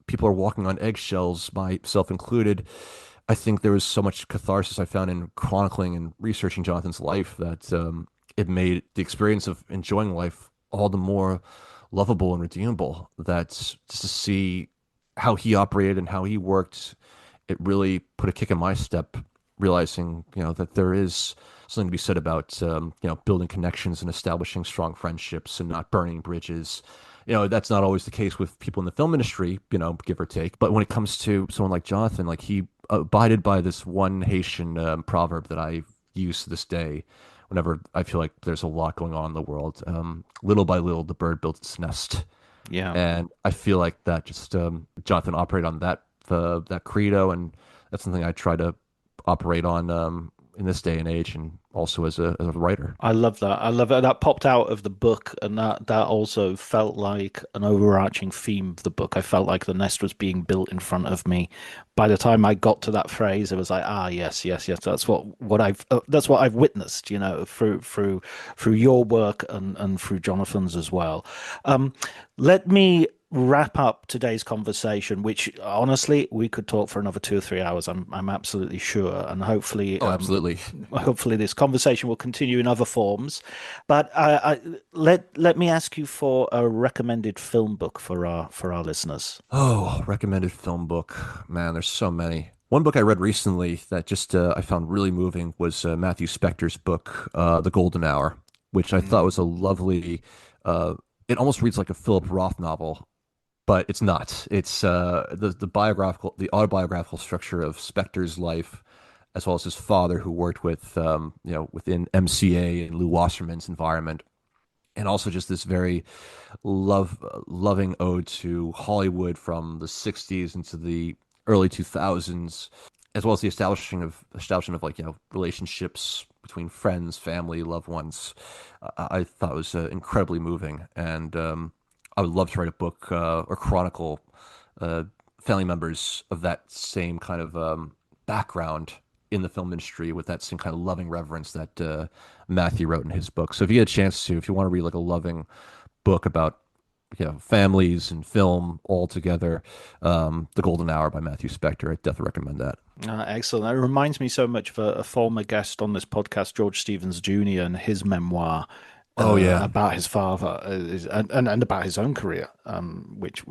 people are walking on eggshells, myself included. I think there was so much catharsis I found in chronicling and researching Jonathan's life that it made the experience of enjoying life all the more lovable and redeemable. That just to see how he operated and how he worked, it really put a kick in my step, realizing that there is something to be said about building connections and establishing strong friendships and not burning bridges. That's not always the case with people in the film industry, give or take. But when it comes to someone like Jonathan, like he abided by this one Haitian proverb that I use to this day whenever I feel like there's a lot going on in the world. Little by little, the bird builds its nest.
Yeah.
And I feel like that just Jonathan operated on that credo, and that's something I try to operate on in this day and age, and also as a writer.
I love that. I love it. That popped out of the book, and that also felt like an overarching theme of the book. I felt like the nest was being built in front of me. By the time I got to that phrase, it was like, ah, yes, yes, yes. That's what I've witnessed, through your work and through Jonathan's as well. Um, Let me wrap up today's conversation, which honestly we could talk for another 2 or 3 hours. I'm absolutely sure, and
Oh, absolutely.
hopefully this conversation will continue in other forms. But let me ask you for a recommended film book for our listeners.
Oh, recommended film book. Man, there's so many. One book I read recently that just I found really moving was Matthew Spector's book, The Golden Hour, which I thought was a lovely. Uh, it almost reads like a Philip Roth novel, but it's not. It's the autobiographical structure of Spector's life, as well as his father, who worked with within MCA and Lou Wasserman's environment, and also just this very loving ode to Hollywood from the '60s into the early 2000s, as well as the establishment of like relationships between friends, family, loved ones. I thought was incredibly moving, and I would love to write a book or chronicle uh, family members of that same kind of background in the film industry with that same kind of loving reverence that Matthew wrote in his book. So if you get a chance to, if you want to read like a loving book about families and film all together, The Golden Hour by Matthew Spector, I definitely recommend that.
Excellent. That reminds me so much of a former guest on this podcast, George Stevens Jr., and his memoir
Oh yeah,
about his father and about his own career, which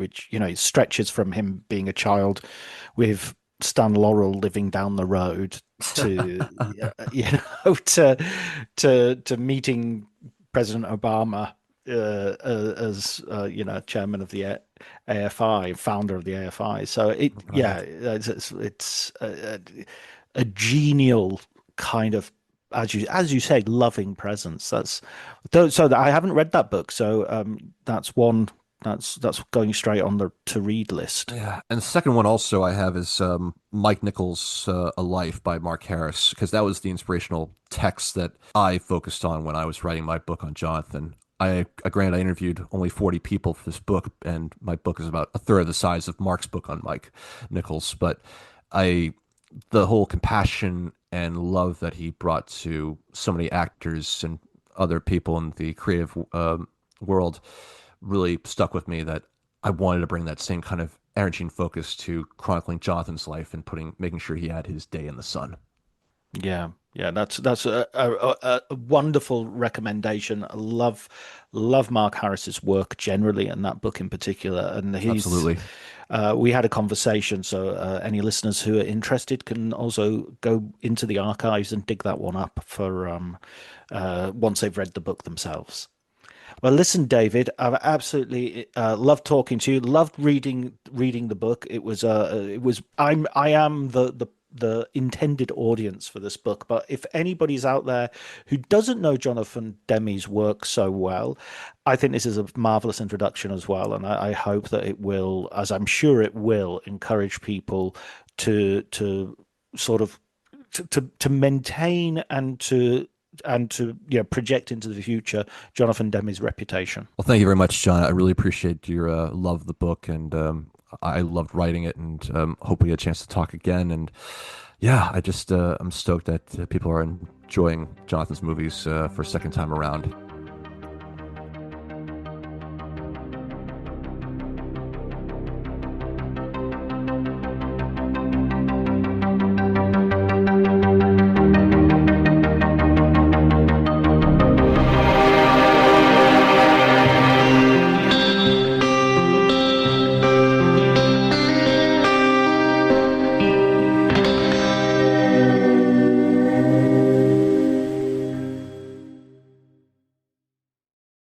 stretches from him being a child with Stan Laurel living down the road to to meeting President Obama as chairman of the AFI, founder of the AFI. So
right.
it's a genial kind of, as you say, loving presence. I haven't read that book, so that's one that's going straight on the to read list.
Yeah, and the second one also I have is Mike Nichols' A Life by Mark Harris, because that was the inspirational text that I focused on when I was writing my book on Jonathan. Granted, I interviewed only 40 people for this book, and my book is about a third the size of Mark's book on Mike Nichols. But I, the whole compassion and love that he brought to so many actors and other people in the creative world really stuck with me, that I wanted to bring that same kind of energy and focus to chronicling Jonathan's life and making sure he had his day in the sun.
Yeah, yeah, that's a wonderful recommendation. I love Mark Harris's work generally, and that book in particular. And
Absolutely.
we had a conversation, so any listeners who are interested can also go into the archives and dig that one up for once they've read the book themselves. Well, listen, David, I've absolutely loved talking to you. Loved reading the book. I am the intended audience for this book. But if anybody's out there who doesn't know Jonathan Demme's work so well, I think this is a marvelous introduction as well, and I hope that it will, as I'm sure it will, encourage people to sort of to maintain and to project into the future Jonathan Demme's reputation.
Well, thank you very much, John. I really appreciate your love of the book, and I loved writing it, and hope we get a chance to talk again. And yeah, I'm stoked that people are enjoying Jonathan's movies for a second time around.